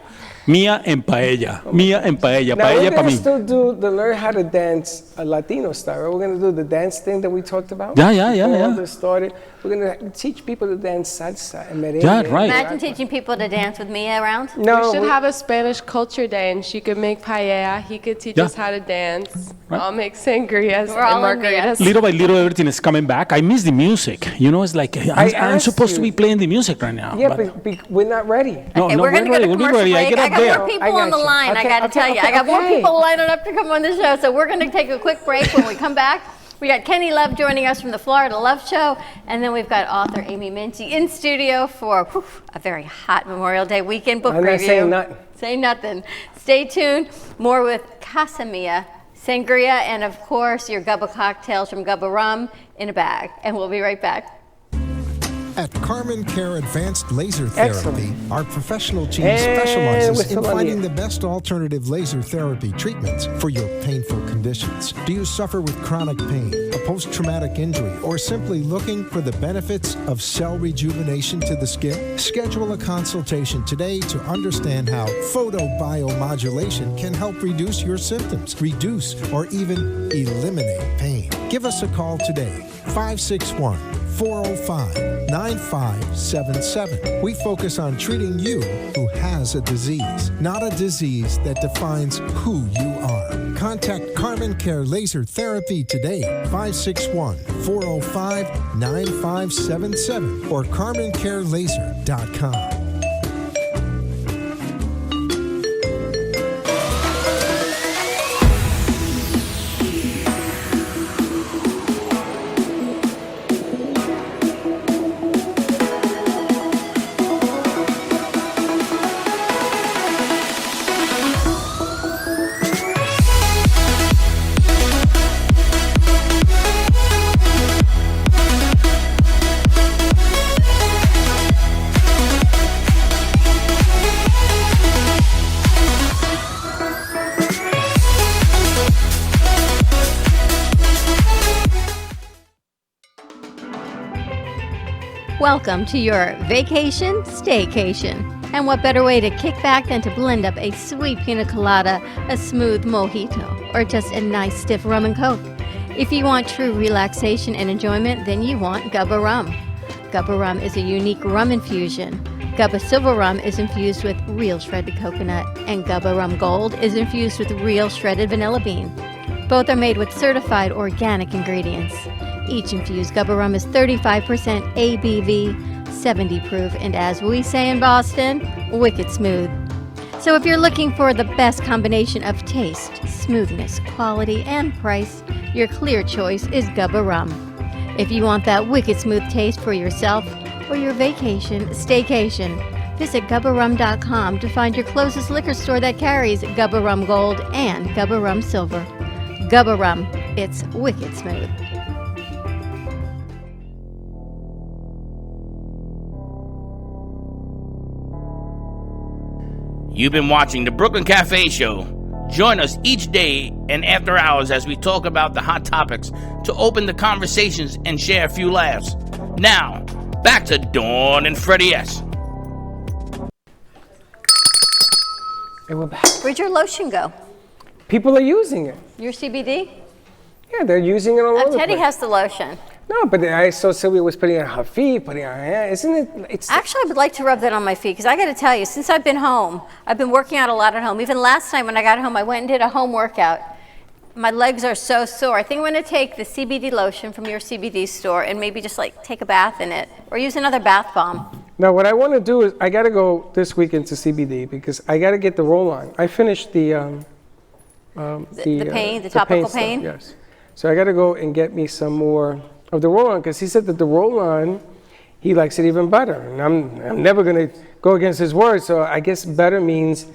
Mia and paella. Mia and paella. Now Paella we're para gonna mí. still do the learn how to dance a Latino style. Right? We're gonna do the dance thing that we talked about. Yeah. Before all this started. We're gonna teach people to dance salsa and merengue. Yeah, right. Imagine teaching people to dance with Mia around. No, We should have a Spanish culture day, and she could make paella. He could teach Yeah. us how to dance. Right. I'll make sangrias We're all and in Mia's. margaritas. Little by little, everything is coming back. I miss the music. You know, it's like I'm asked supposed to you. be playing the music right now. Yeah, but but we're not ready. no, Okay, no, we're gonna go to We'll be commercial ready. I break. get I up got there. more people I on the got you. line. I Okay, got to okay, tell you, okay, I got more okay. people lining up to come on the show. So we're going to take a quick break. When we come back, we got Kenny Love joining us from the Florida Love Show, and then we've got author Amy Minty in studio for a very hot Memorial Day weekend book I'm review. not saying nothing. Say nothing. Stay tuned. More with Casa Mia, sangria, and of course your Gubba cocktails from Gubba Rum in a bag. And we'll be right back. At Carmen Care Advanced Laser Excellent. Therapy, our professional team And specializes we're in still on finding the the best alternative laser therapy treatments for your painful conditions. Do you suffer with chronic pain, a post-traumatic injury, or simply looking for the benefits of cell rejuvenation to the skin? Schedule a consultation today to understand how photobiomodulation can help reduce your symptoms, reduce or even eliminate pain. Give us a call today, 561-405-9577. We focus on treating you who has a disease, not a disease that defines who you are. Contact Carmen Care Laser Therapy today, 561-405-9577 or carmencarelaser.com. Welcome to your vacation staycation. And what better way to kick back than to blend up a sweet pina colada, a smooth mojito, or just a nice stiff rum and coke. If you want true relaxation and enjoyment, then you want Gubba Rum. Gubba Rum is a unique rum infusion. Gubba Silver Rum is infused with real shredded coconut, and Gubba Rum Gold is infused with real shredded vanilla bean. Both are made with certified organic ingredients. Each infused Gubba Rum is 35% ABV, 70 proof, and as we say in Boston, wicked smooth. So if you're looking for the best combination of taste, smoothness, quality, and price, your clear choice is Gubba Rum. If you want that wicked smooth taste for yourself or your vacation staycation, visit GubbaRum.com to find your closest liquor store that carries Gubba Rum Gold and Gubba Rum Silver. Gubba Rum, it's wicked smooth. You've been watching the Brooklyn Cafe Show. Join us each day and after hours as we talk about the hot topics to open the conversations and share a few laughs. Now, back to Dawn and Freddie S. And we're back. Where'd your lotion go? People are using it. Your CBD? Yeah, they're using it all over the Teddy place. has the lotion. No, but I saw Sylvia was putting it on her feet, putting it on her hair. Isn't it? It's Actually, I would like to rub that on my feet because I got to tell you, since I've been home, I've been working out a lot at home. Even last night when I got home, I went and did a home workout. My legs are so sore. I think I'm going to take the CBD lotion from your CBD store and maybe just like take a bath in it or use another bath bomb. Now, what I want to do is I got to go this weekend to CBD because I got to get the roll-on. I finished the pain, the topical stuff, pain? yes. So I got to go and get me some more of the roll-on because he said that the roll-on, he likes it even better. And I'm never going to go against his word, so I guess better means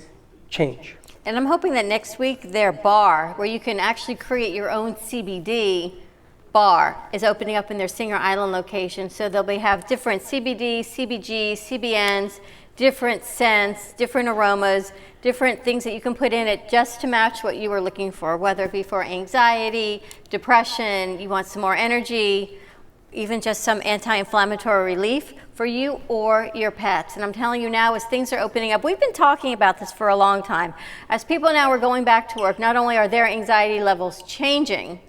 change. And I'm hoping that next week their bar, where you can actually create your own CBD bar, is opening up in their Singer Island location. So they'll have different CBD, CBG, CBNs, different scents, different aromas, different things that you can put in it just to match what you were looking for, whether it be for anxiety, depression, you want some more energy, even just some anti-inflammatory relief for you or your pets. And I'm telling you now, as things are opening up, we've been talking about this for a long time. As people now are going back to work, not only are their anxiety levels changing,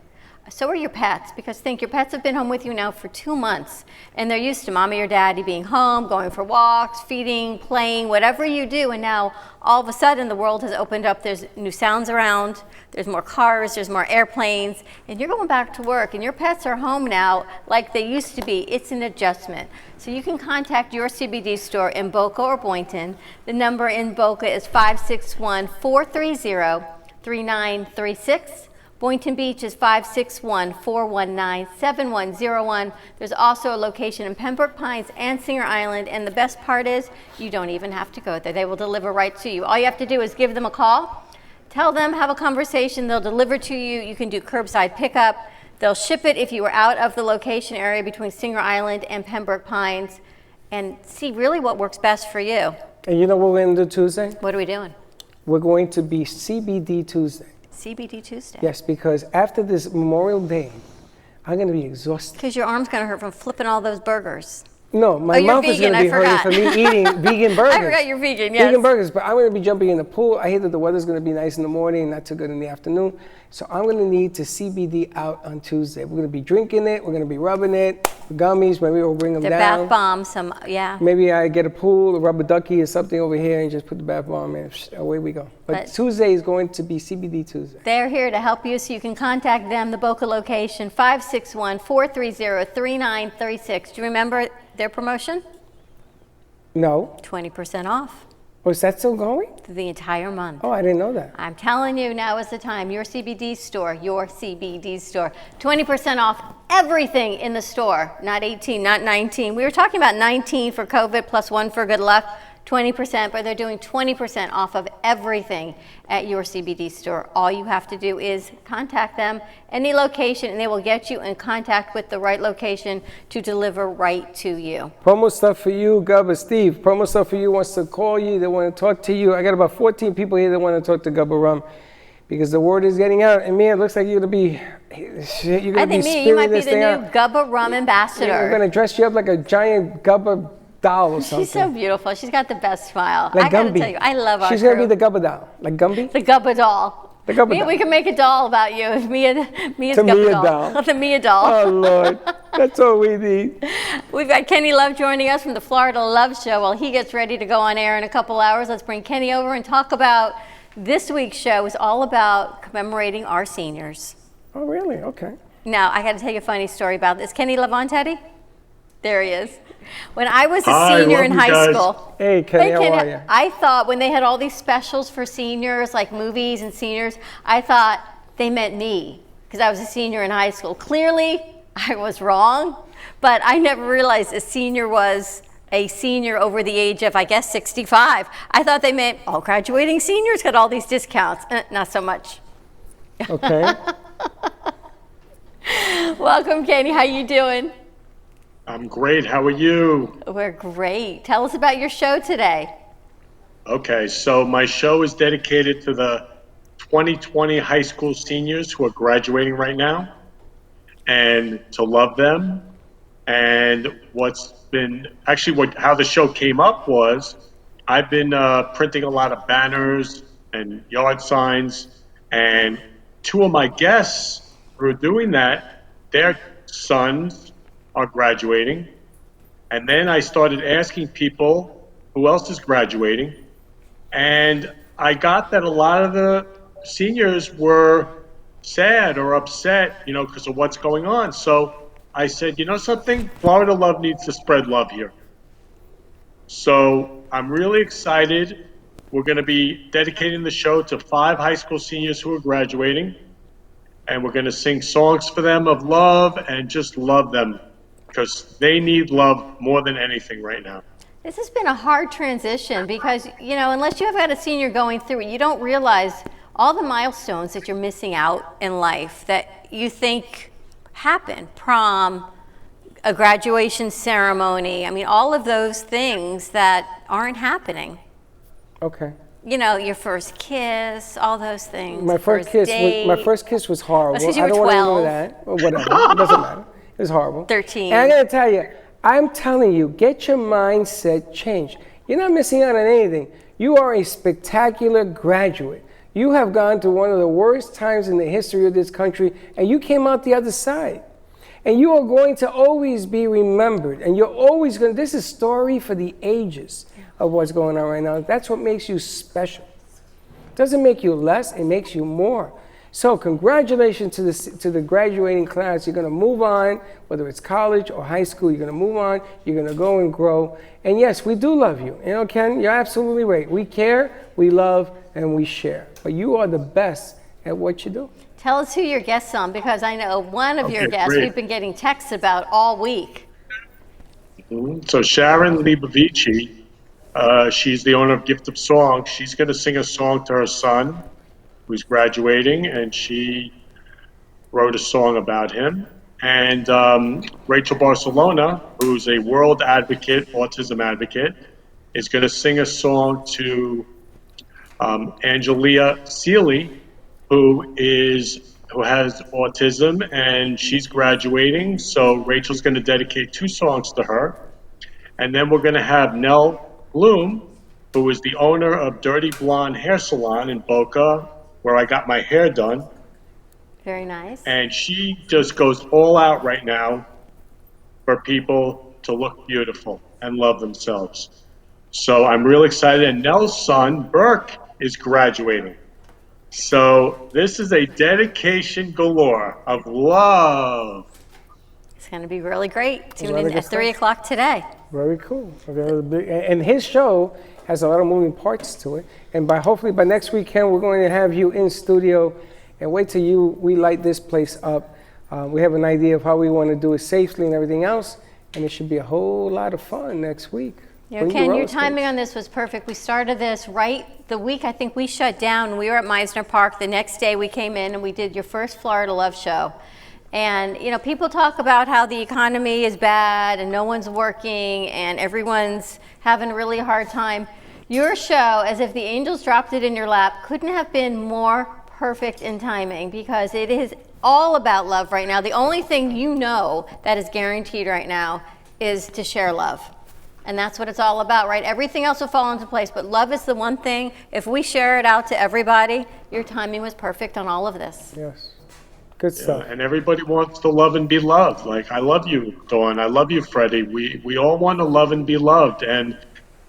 so are your pets, because think, your pets have been home with you now for 2 months, and they're used to mommy or daddy being home, going for walks, feeding, playing, whatever you do, and now all of a sudden the world has opened up, there's new sounds around, there's more cars, there's more airplanes, and you're going back to work, and your pets are home now like they used to be. It's an adjustment. So you can contact your CBD store in Boca or Boynton. The number in Boca is 561-430-3936. Boynton Beach is 561-419-7101. There's also a location in Pembroke Pines and Singer Island, and the best part is you don't even have to go there. They will deliver right to you. All you have to do is give them a call, tell them, have a conversation, they'll deliver to you. You can do curbside pickup. They'll ship it if you are out of the location area between Singer Island and Pembroke Pines, and see really what works best for you. And you know what we're going to do Tuesday? What are we doing? We're going to be CBD Tuesday. CBD Tuesday. Yes, because after this Memorial Day, I'm going to be exhausted. Because your arm's going to hurt from flipping all those burgers. No, my you're mouth is vegan, going to be hurting I from forgot. me eating vegan burgers. I forgot you're vegan, yes. Vegan burgers, but I'm going to be jumping in the pool. I hear that the weather's going to be nice in the morning, not too good in the afternoon. So I'm going to need to CBD out on Tuesday. We're going to be drinking it. We're going to be rubbing it. Gummies, maybe we'll bring them The down. bath bombs, yeah. Maybe I get a pool, a rubber ducky or something over here and just put the bath bomb in. Away we go. But Tuesday is going to be CBD Tuesday. They're here to help you, so you can contact them, the Boca location, 561-430-3936. Do you remember their promotion? No. 20% off. Oh, is that still going? The entire month. Oh, I didn't know that. I'm telling you, now is the time. Your CBD store, 20% off everything in the store. Not 18, not 19. We were talking about 19 for COVID plus 1 for good luck. 20%, but they're doing 20% off of everything at your CBD store. All you have to do is contact them, any location, and they will get you in contact with the right location to deliver right to you. Promo stuff for you, Gubba. Steve, promo stuff for you wants to call you. They want to talk to you. I got about 14 people here that want to talk to Gubba Rum because the word is getting out. And man, it looks like you're going to be you might be the new Gubba Rum ambassador. We're going to dress you up like a giant Gubba doll or something. She's so beautiful. She's got the best smile. Like I gotta Gumby. tell you, I love our She's crew. going to be the Gubba doll. Like Gumby? The Gubba doll. The Gubba doll. We can make a doll about you. Mia's The Gubba Mia doll. doll. The Mia doll. Oh, Lord. That's all we need. We've got Kenny Love joining us from the Florida Love Show. While he gets ready to go on air in a couple hours, let's bring Kenny over and talk about this week's show is all about commemorating our seniors. Oh, really? Okay. Now, I got to tell you a funny story about this. Kenny Love on, Teddy? There he is. When I was a senior in high school. Hey, Kenny, how are you? I thought when they had all these specials for seniors, like movies and seniors, I thought they meant me because I was a senior in high school. Clearly, I was wrong, but I never realized a senior was a senior over the age of, I guess, 65. I thought they meant all graduating seniors got all these discounts. Not so much. Okay. Welcome, Kenny. How you doing? I'm great. How are you? We're great. Tell us about your show today. Okay, so my show is dedicated to the 2020 high school seniors who are graduating right now and to love them. And how the show came up was I've been printing a lot of banners and yard signs, and 2 of my guests who are doing that, their sons are graduating. And then I started asking people who else is graduating, and I got that a lot of the seniors were sad or upset, because of what's going on. So I said, you know something? Florida Love needs to spread love here. So I'm really excited. We're going to be dedicating the show to 5 high school seniors who are graduating, and we're going to sing songs for them of love and just love them, because they need love more than anything right now. This has been a hard transition because, unless you have had a senior going through it, you don't realize all the milestones that you're missing out in life that you think happen. Prom, a graduation ceremony. I mean, all of those things that aren't happening. Okay. You know, your first kiss, all those things. My first kiss was horrible. That's 'cause you I were don't want to 12. go into that. Or whatever. It doesn't matter. It was horrible. 13. And I gotta tell you, I'm telling you, get your mindset changed. You're not missing out on anything. You are a spectacular graduate. You have gone through one of the worst times in the history of this country, and you came out the other side. And you are going to always be remembered. And you're always going to, this is a story for the ages of what's going on right now. That's what makes you special. It doesn't make you less, it makes you more. So congratulations to the graduating class. You're going to move on, whether it's college or high school, you're going to move on, you're going to go and grow. And yes, we do love you. You know, Ken, you're absolutely right. We care, we love, and we share. But you are the best at what you do. Tell us who your guests on, because I know one of your guests great. we've been getting texts about all week. So Sharon Libovici, she's the owner of Gift of Song. She's going to sing a song to her son, who's graduating, and she wrote a song about him. And Rachel Barcelona, who's a world advocate, autism advocate, is going to sing a song to Angelia Seeley, who has autism, and she's graduating. So Rachel's going to dedicate 2 songs to her. And then we're going to have Nell Bloom, who is the owner of Dirty Blonde Hair Salon in Boca, where I got my hair done. Very nice. And she just goes all out right now for people to look beautiful and love themselves. So I'm really excited. And Nell's son, Burke, is graduating. So this is a dedication galore of love. It's going to be really great. Tune Really in good at 3 stuff. o'clock today. Very cool. And his show has a lot of moving parts to it. And hopefully by next weekend, we're going to have you in studio. And wait till we light this place up. We have an idea of how we want to do it safely and everything else. And it should be a whole lot of fun next week. You know, Ken, your timing on this was perfect. We started this right the week I think we shut down. We were at Meisner Park. The next day we came in and we did your first Florida Love show. And, you know, people talk about how the economy is bad and no one's working and everyone's having a really hard time. Your show, as if the angels dropped it in your lap, couldn't have been more perfect in timing, because it is all about love right now. The only thing you know that is guaranteed right now is to share love. And that's what it's all about, right? Everything else will fall into place, but love is the one thing. If we share it out to everybody, your timing was perfect on all of this. Yes. Good stuff. And everybody wants to love and be loved. Like, I love you, Dawn. I love you, Freddie. We all want to love and be loved. And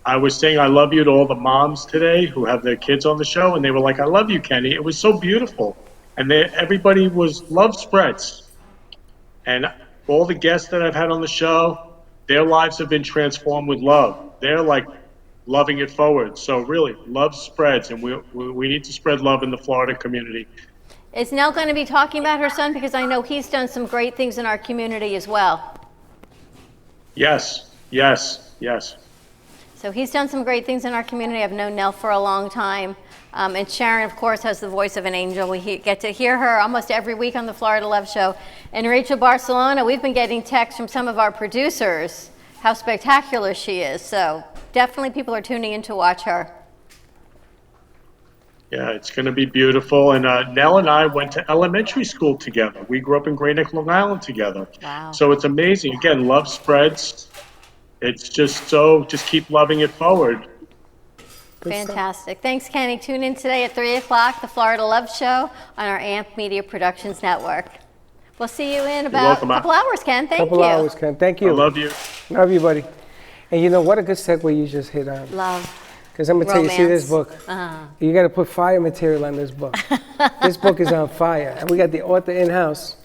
I was saying I love you to all the moms today who have their kids on the show, and they were like, I love you, Kenny. It was so beautiful. And everybody was love spreads. And all the guests that I've had on the show, their lives have been transformed with love. They're like loving it forward. So really, love spreads, and we need to spread love in the Florida community. Is Nell going to be talking about her son? Because I know he's done some great things in our community as well. Yes, yes, yes. So he's done some great things in our community. I've known Nell for a long time. And Sharon, of course, has the voice of an angel. We get to hear her almost every week on the Florida Love Show. And Rachel Barcelona, we've been getting texts from some of our producers how spectacular she is. So definitely people are tuning in to watch her. Yeah, it's going to be beautiful. And Nell and I went to elementary school together. We grew up in Great Neck, Long Island together. Wow. So it's amazing. Again, love spreads. It's just keep loving it forward. Fantastic. Thanks, Kenny. Tune in today at 3 o'clock, the Florida Love Show on our AMP Media Productions Network. We'll see you in about a couple hours, Ken. Thank you. Couple hours, Ken. Thank you. I love you. Love you, buddy. And you know, what a good segue you just hit on. Love. Because I'm going to tell you, see this book. Uh-huh. You got to put fire material on this book. This book is on fire. And we got the author in-house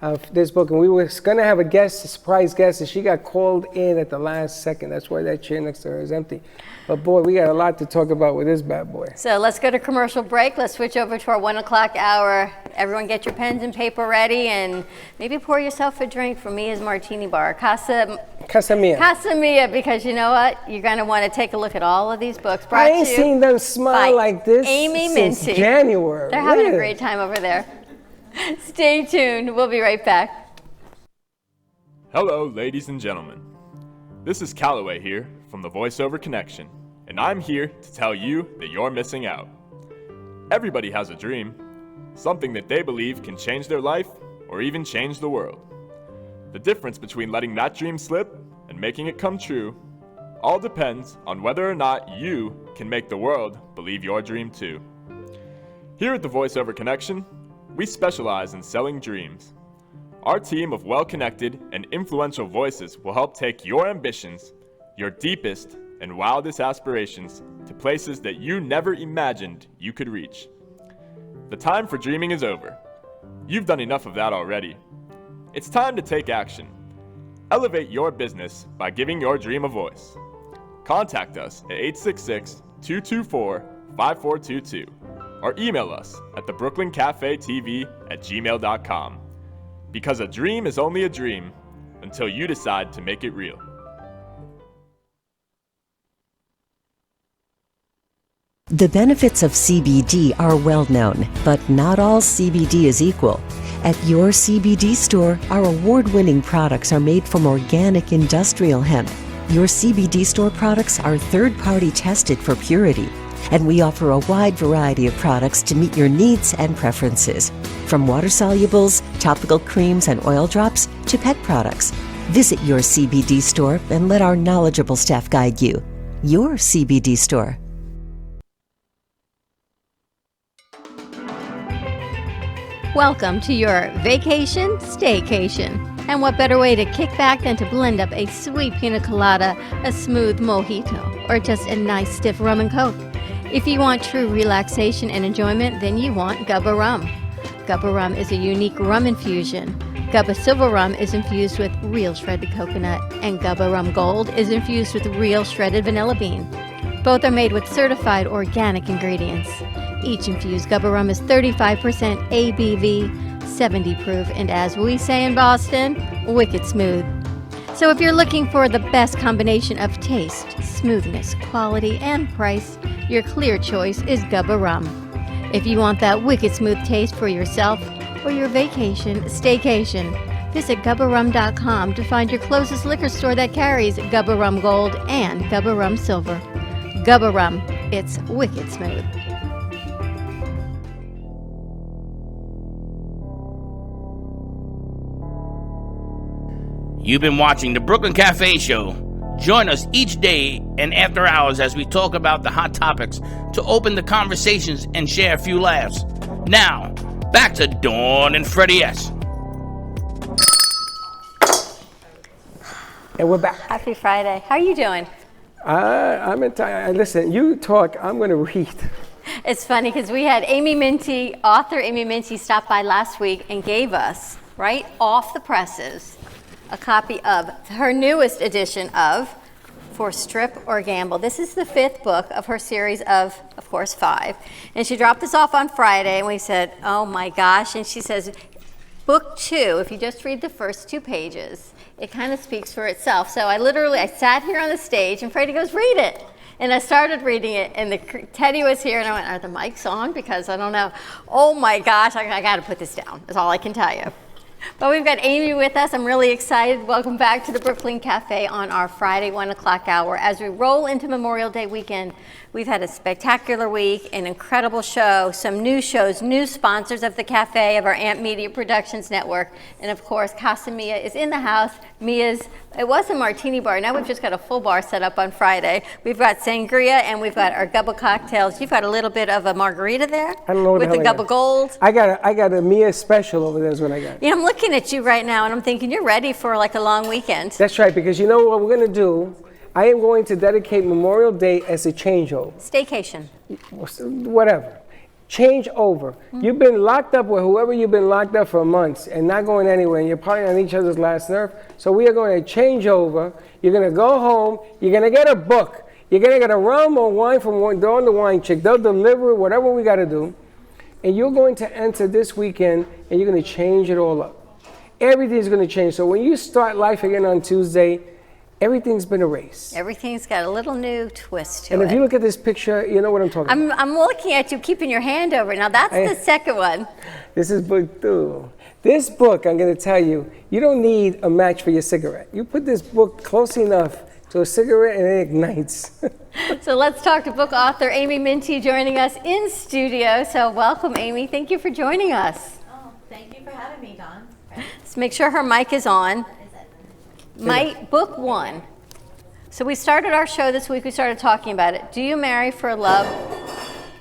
of this book. And we were going to have a surprise guest, and she got called in at the last second. That's why that chair next to her is empty. But boy, we got a lot to talk about with this bad boy. So let's go to commercial break. Let's switch over to our 1 o'clock hour. Everyone get your pens and paper ready, and maybe pour yourself a drink from Mia's Martini Bar. Casa Mia, because you know what? You're going to want to take a look at all of these books. I ain't seen them smile like this Amy since Minty. January. They're having a great time over there. Stay tuned. We'll be right back. Hello, ladies and gentlemen. This is Callaway here from the VoiceOver Connection, and I'm here to tell you that you're missing out. Everybody has a dream, something that they believe can change their life or even change the world. The difference between letting that dream slip and making it come true all depends on whether or not you can make the world believe your dream too. Here at the VoiceOver Connection, we specialize in selling dreams. Our team of well-connected and influential voices will help take your ambitions, your deepest and wildest aspirations to places that you never imagined you could reach. The time for dreaming is over. You've done enough of that already. It's time to take action. Elevate your business by giving your dream a voice. Contact us at 866-224-5422 or email us at thebrooklynCafeTV@gmail.com. Because a dream is only a dream until you decide to make it real. The benefits of CBD are well known, but not all CBD is equal. At your CBD store, our award-winning products are made from organic industrial hemp. Your CBD store products are third-party tested for purity, and we offer a wide variety of products to meet your needs and preferences. From water solubles, topical creams and oil drops, to pet products. Visit your CBD store and let our knowledgeable staff guide you. Your CBD store. Welcome to your vacation staycation. And what better way to kick back than to blend up a sweet pina colada, a smooth mojito, or just a nice stiff rum and coke. If you want true relaxation and enjoyment, then you want Gubba Rum. Gubba Rum is a unique rum infusion. Gubba Silver Rum is infused with real shredded coconut, and Gubba Rum Gold is infused with real shredded vanilla bean. Both are made with certified organic ingredients. Each infused Gubba Rum is 35% ABV, 70 proof, and as we say in Boston, wicked smooth. So if you're looking for the best combination of taste, smoothness, quality, and price, your clear choice is Gubba Rum. If you want that wicked smooth taste for yourself or your vacation staycation, visit GubbaRum.com to find your closest liquor store that carries Gubba Rum Gold and Gubba Rum Silver. Gubba Rum, it's wicked smooth. You've been watching the Brooklyn Cafe Show. Join us each day and after hours as we talk about the hot topics to open the conversations and share a few laughs. Now, back to Dawn and Freddie S. And we're back. Happy Friday. How are you doing? I'm listen, you talk, I'm going to read. It's funny because we had Amy Minty, author Amy Minty, stop by last week and gave us, right off the presses, a copy of her newest edition of For Strip or Gamble. This is the 5th book of her series of course, 5. And she dropped this off on Friday, and we said, oh my gosh. And she says, book 2, if you just read the first 2 pages, it kind of speaks for itself. So I sat here on the stage, and Freddie goes, read it. And I started reading it, and Teddy was here, and I went, are the mics on? Because I don't know. Oh my gosh, I got to put this down. That's all I can tell you. But we've got Amy with us. I'm really excited. Welcome back to the Brooklyn Cafe on our Friday 1 o'clock hour. As we roll into Memorial Day weekend, we've had a spectacular week, an incredible show, some new shows, new sponsors of the cafe, of our AMP Media Productions Network. And of course, Casa Mia is in the house. It was a martini bar. Now we've just got a full bar set up on Friday. We've got sangria and we've got our Gubba cocktails. You've got a little bit of a margarita there. I don't know what with the Gubba Gold. I got a Mia special over there is what I got. Yeah, I'm looking at you right now and I'm thinking you're ready for like a long weekend. That's right, because you know what we're going to do? I am going to dedicate Memorial Day as a changeover. Staycation. Whatever. Change over. You've been locked up with whoever you've been locked up for months and not going anywhere, and you're probably on each other's last nerve. So we are going to change over. You're going to go home. You're going to get a book. You're going to get a rum or wine from Dawn the Wine Chick. They'll deliver it, whatever we got to do. And you're going to enter this weekend, and you're going to change it all up. Everything's going to change. So when you start life again on Tuesday, everything's been erased. Everything's got a little new twist to it. And if you look at this picture, you know what I'm talking about. I'm looking at you keeping your hand over it. Now that's the second one. This is book 2. This book, I'm going to tell you, you don't need a match for your cigarette. You put this book close enough So a cigarette and it ignites. So let's talk to book author Amy Minty joining us in studio. So welcome, Amy. Thank you for joining us. Oh, thank you for having me, Dawn. Let's make sure her mic is on. Book one. So we started our show this week, we started talking about it. Do you marry for love,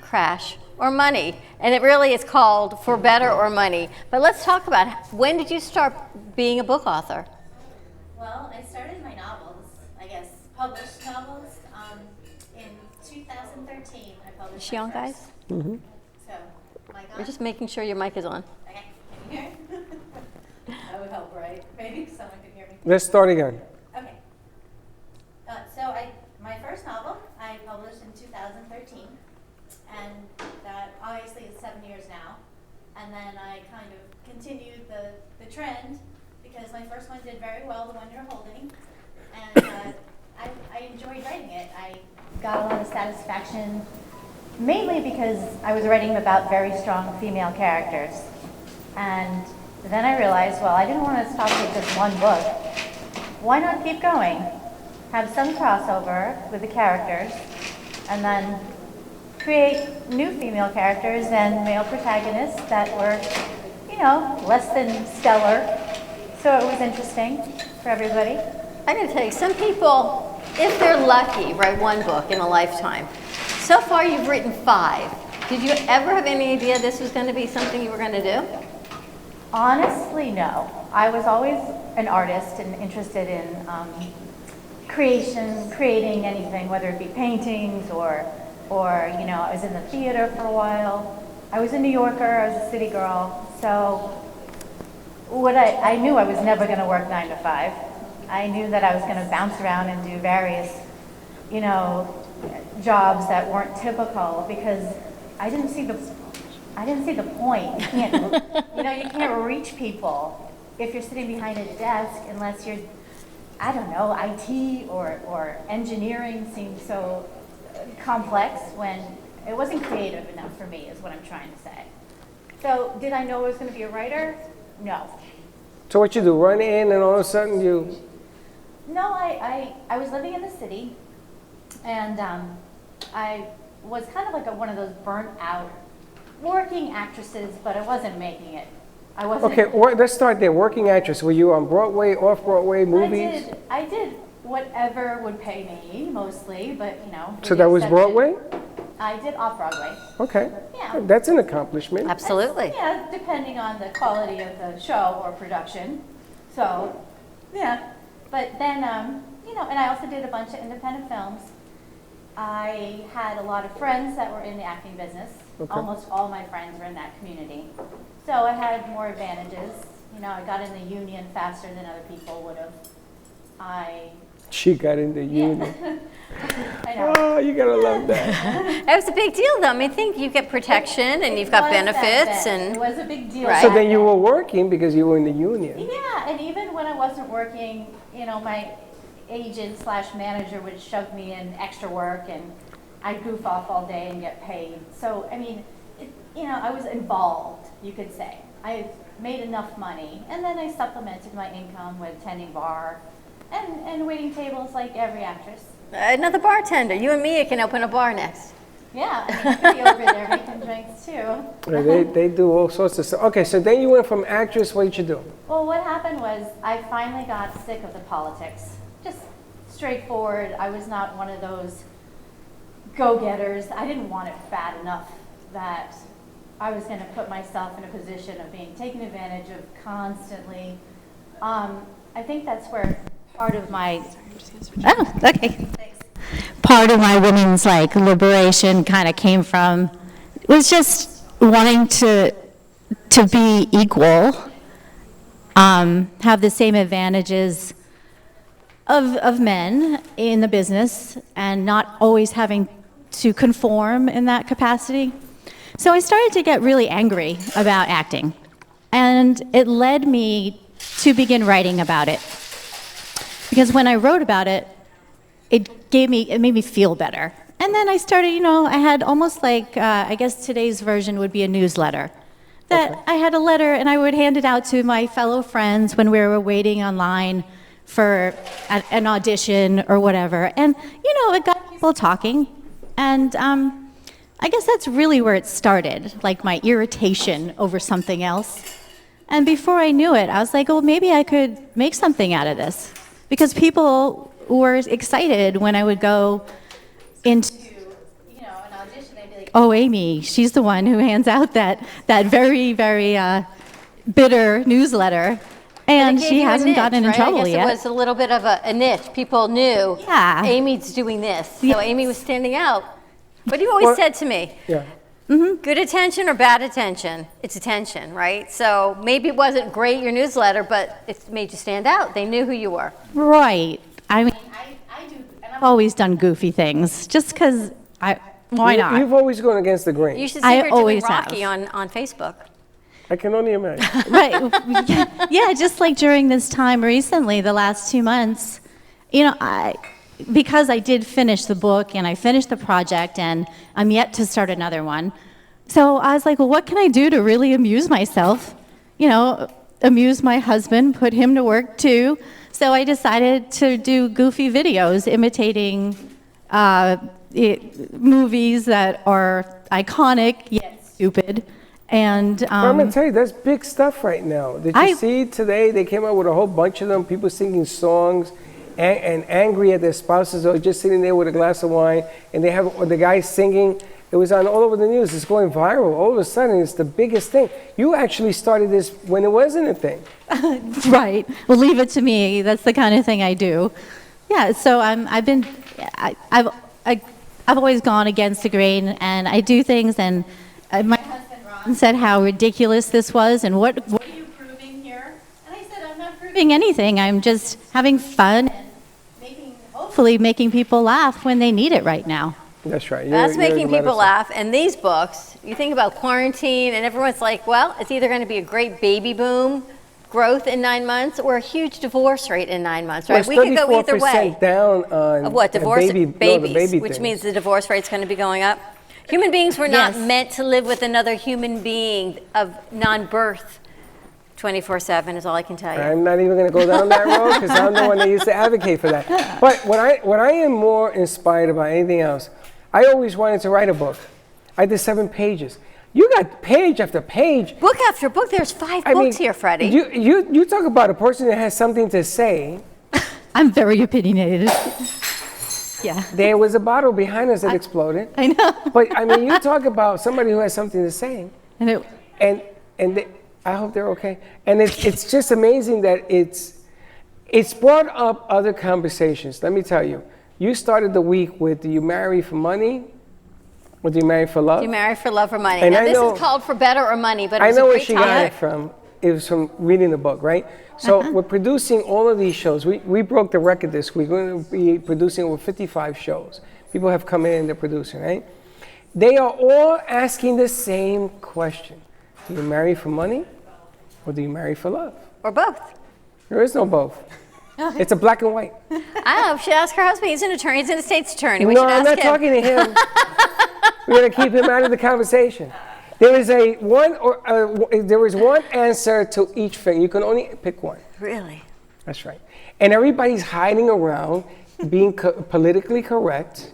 crash, or money? And it really is called For Better or Money. But let's talk about when did you start being a book author? Well, I started my novels, I guess, published novels, in 2013. I published Is she on, guys? Mm-hmm. So, mic on? We're just making sure your mic is on. Okay, can you hear? That would help, right? Maybe someone could hear me. Let's start again. Okay. My first novel I published in 2013, and that obviously is 7 years now. And then I kind of continued the trend because my first one did very well, the one you're holding, and I enjoyed writing it. I got a lot of satisfaction, mainly because I was writing about very strong female characters. And then I realized, well, I didn't want to stop with just one book. Why not keep going? Have some crossover with the characters, and then create new female characters and male protagonists that were, less than stellar. So it was interesting for everybody. I gotta tell you, some people, if they're lucky, write one book in a lifetime. So far you've written 5. Did you ever have any idea this was gonna be something you were gonna do? Honestly, no. I was always an artist and interested in creating anything, whether it be paintings or I was in the theater for a while. I was a New Yorker, I was a city girl, so I knew I was never going to work 9 to 5. I knew that I was going to bounce around and do various, jobs that weren't typical because I didn't see the point. You can't reach people if you're sitting behind a desk unless you're, I don't know, IT or engineering seemed so complex when it wasn't creative enough for me, is what I'm trying to say. So did I know I was going to be a writer? No. So what you do, run in and all of a sudden you... No, I was living in the city, and I was kind of like one of those burnt out working actresses, but I wasn't making it. I wasn't. Okay, let's start there. Working actress, were you on Broadway, off-Broadway, movies? I did whatever would pay me, mostly, but So that was Broadway? I did off-Broadway. Okay. Yeah. That's an accomplishment. Absolutely. Yeah, depending on the quality of the show or production. So, yeah. But then, and I also did a bunch of independent films. I had a lot of friends that were in the acting business. Okay. Almost all my friends were in that community. So I had more advantages. I got in the union faster than other people would have. She got in the union. I know. Oh, you gotta love that. It was a big deal, though. I think you get protection and you've got benefits, It and was a big deal. Right. So then you were working because you were in the union. Yeah, and even when I wasn't working, my agent / manager would shove me in extra work, and I'd goof off all day and get paid. So, I was involved, you could say. I made enough money, and then I supplemented my income with tending bar and waiting tables like every actress. another bartender. You and Mia can open a bar next. Yeah, I could be over there making drinks too. They do all sorts of stuff. Okay, so then you went from actress, what did you do? Well, what happened was I finally got sick of the politics. Just straightforward. I was not one of those go-getters. I didn't want it bad enough that I was going to put myself in a position of being taken advantage of constantly. I think that's where part of my... Oh, okay. Thanks. Part of my women's liberation kind of came from, was just wanting to be equal, have the same advantages of men in the business, and not always having to conform in that capacity. So I started to get really angry about acting, and it led me to begin writing about it. Because when I wrote about it, it made me feel better. And then I started, I had almost I guess today's version would be a newsletter. That I had a letter and I would hand it out to my fellow friends when we were waiting online for an audition or whatever. And, it got people talking. And I guess that's really where it started, like my irritation over something else. And before I knew it, I was like, well, maybe I could make something out of this. Because people were excited when I would go into an audition. They'd be like, oh, Amy, she's the one who hands out that very, very bitter newsletter. And she hasn't gotten in trouble yet. It was a little bit of a niche. People knew Amy's doing this. So Amy was standing out. What you always said to me, good attention or bad attention, it's attention, right? So maybe it wasn't great, your newsletter, but it made you stand out. They knew who you were. Right. I mean, I do, and I've always done goofy things just because why not? You've always gone against the grain. You should see her doing Rocky on Facebook. I can only imagine. Right. Yeah, just like during this time recently, the last 2 months, because I did finish the book and I finished the project and I'm yet to start another one. So I was like, well, what can I do to really amuse myself? Amuse my husband, put him to work too. So I decided to do goofy videos imitating movies that are iconic yet stupid. And I'm going to tell you, that's big stuff right now. Did you see today they came out with a whole bunch of them, people singing songs and angry at their spouses or just sitting there with a glass of wine, and they have the guy singing. It was on all over the news. It's going viral. All of a sudden, it's the biggest thing. You actually started this when it wasn't a thing. Right. Well, leave it to me. That's the kind of thing I do. Yeah. So I've always gone against the grain, and I do things. And my husband Ron said how ridiculous this was, and what are you proving here? And I said, I'm not proving anything. I'm just having fun and hopefully making people laugh when they need it right now. That's right. That's making people laugh. And these books, you think about quarantine, and everyone's like, well, it's either going to be a great baby boom growth in 9 months or a huge divorce rate in 9 months, right? Well, we could go either way. Down on of what? Divorce? Babies, which things. means the divorce rate's going to be going up. Human beings were not meant to live with another human being of non-birth 24/7 is all I can tell you. I'm not even going to go down that road because I'm the one that used to advocate for that. But what I am more inspired about anything else, I always wanted to write a book. I did 7 pages. You got page after page. Book after book. There's 5 books here, Freddie. You talk about a person that has something to say. I'm very opinionated. Yeah. There was a bottle behind us that exploded. I know. But I mean, you talk about somebody who has something to say. And I hope they're okay. And it's just amazing that it's brought up other conversations. Let me tell you. You started the week with, do you marry for money or do you marry for love? Do you marry for love or money? And now, this is called For Better or Money, but it was I know a where great she topic. got it from. It was from reading the book, right? So we're producing all of these shows. We broke the record this week. We're going to be producing over 55 shows. People have come in and they're producing, right? They are all asking the same question. Do you marry for money or do you marry for love? Or both. There is no both. It's a black and white. I know. She asked her husband. He's an attorney. He's an estate attorney. We No, should I'm not ask him. talking to him. We're going to keep him out of the conversation. There is there is one answer to each thing. You can only pick one. Really? That's right. And everybody's hiding around, being politically correct,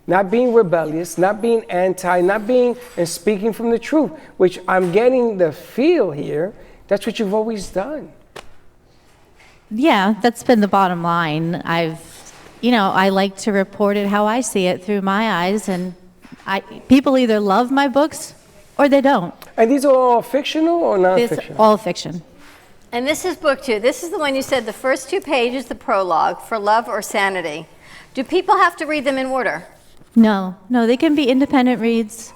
not being rebellious, not being anti, not being and speaking from the truth, which I'm getting the feel here. That's what you've always done. Yeah, that's been the bottom line. I like to report it how I see it through my eyes, and people either love my books or they don't. And these are all fictional or non-fictional? All fiction. And this is book 2. This is the one you said the first 2 pages, the prologue, For Love or Sanity. Do people have to read them in order? No, they can be independent reads,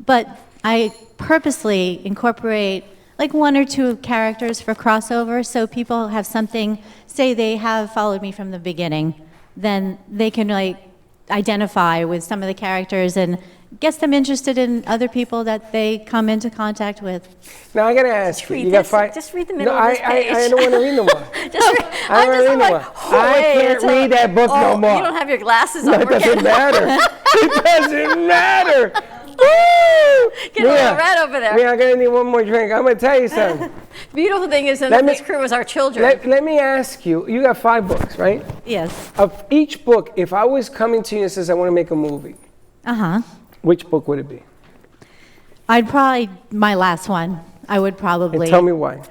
but I purposely incorporate like 1 or 2 characters for crossover, so people have something, say they have followed me from the beginning, then they can like identify with some of the characters and gets them interested in other people that they come into contact with. Now I gotta ask you, you got 5. Just read the middle of No, this page. I don't want to read no more. I'm just like, I can't read that book no more. You don't have your glasses No, on. it doesn't matter. It doesn't matter. Woo! Get a little red over there. Yeah, I'm gonna need one more drink. I'm gonna tell you something. Beautiful thing is that Let me- this crew is our children. Let me ask you, you got 5 books, right? Yes. Of each book, if I was coming to you and says, I want to make a movie, Uh-huh. which book would it be? I'd probably, my last one, I would probably. And tell me why.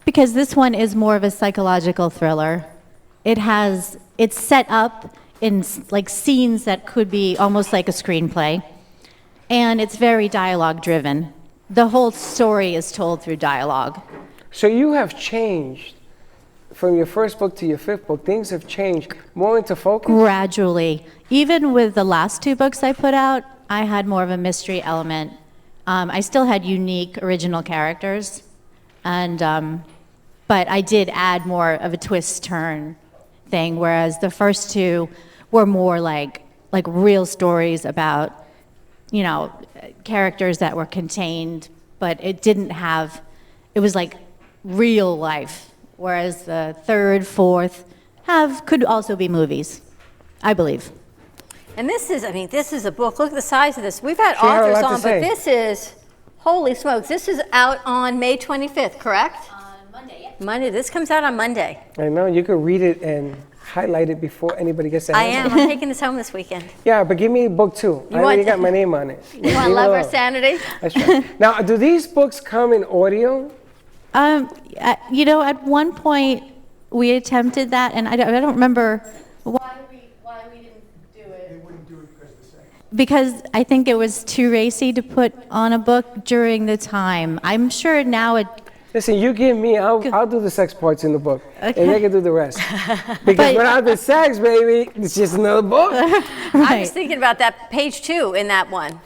Because this one is more of a psychological thriller. It's set up in like scenes that could be almost like a screenplay. And it's very dialogue driven. The whole story is told through dialogue. So you have changed from your first book to your 5th book. Things have changed more into focus. Gradually. Even with the last 2 books I put out, I had more of a mystery element. I still had unique original characters, and but I did add more of a twist turn thing, whereas the first 2 were more like real stories about, you know, characters that were contained, but it was like real life, whereas the 3rd, 4th could also be movies, I believe. And this is a book. Look at the size of this. We've had She had a authors lot to on, but say. this is, holy smokes, this is out on May 25th, correct? On Monday, yeah. Monday. This comes out on Monday. I know, you could read it and highlight it before anybody gets their I hands am. on it. I'm taking this home this weekend. Yeah, but give me book 2. I already got my name on it. You want Love or Sanity? That's right. Now, do these books come in audio? You know, at one point we attempted that, and I don't remember why we didn't do it. They wouldn't do it because of the sex. Because I think it was too racy to put on a book during the time. I'm sure now it. Listen, you give me, I'll do the sex parts in the book, Okay. and they can do the rest. Because without the sex, baby, it's just another book. I was thinking about that page 2 in that one.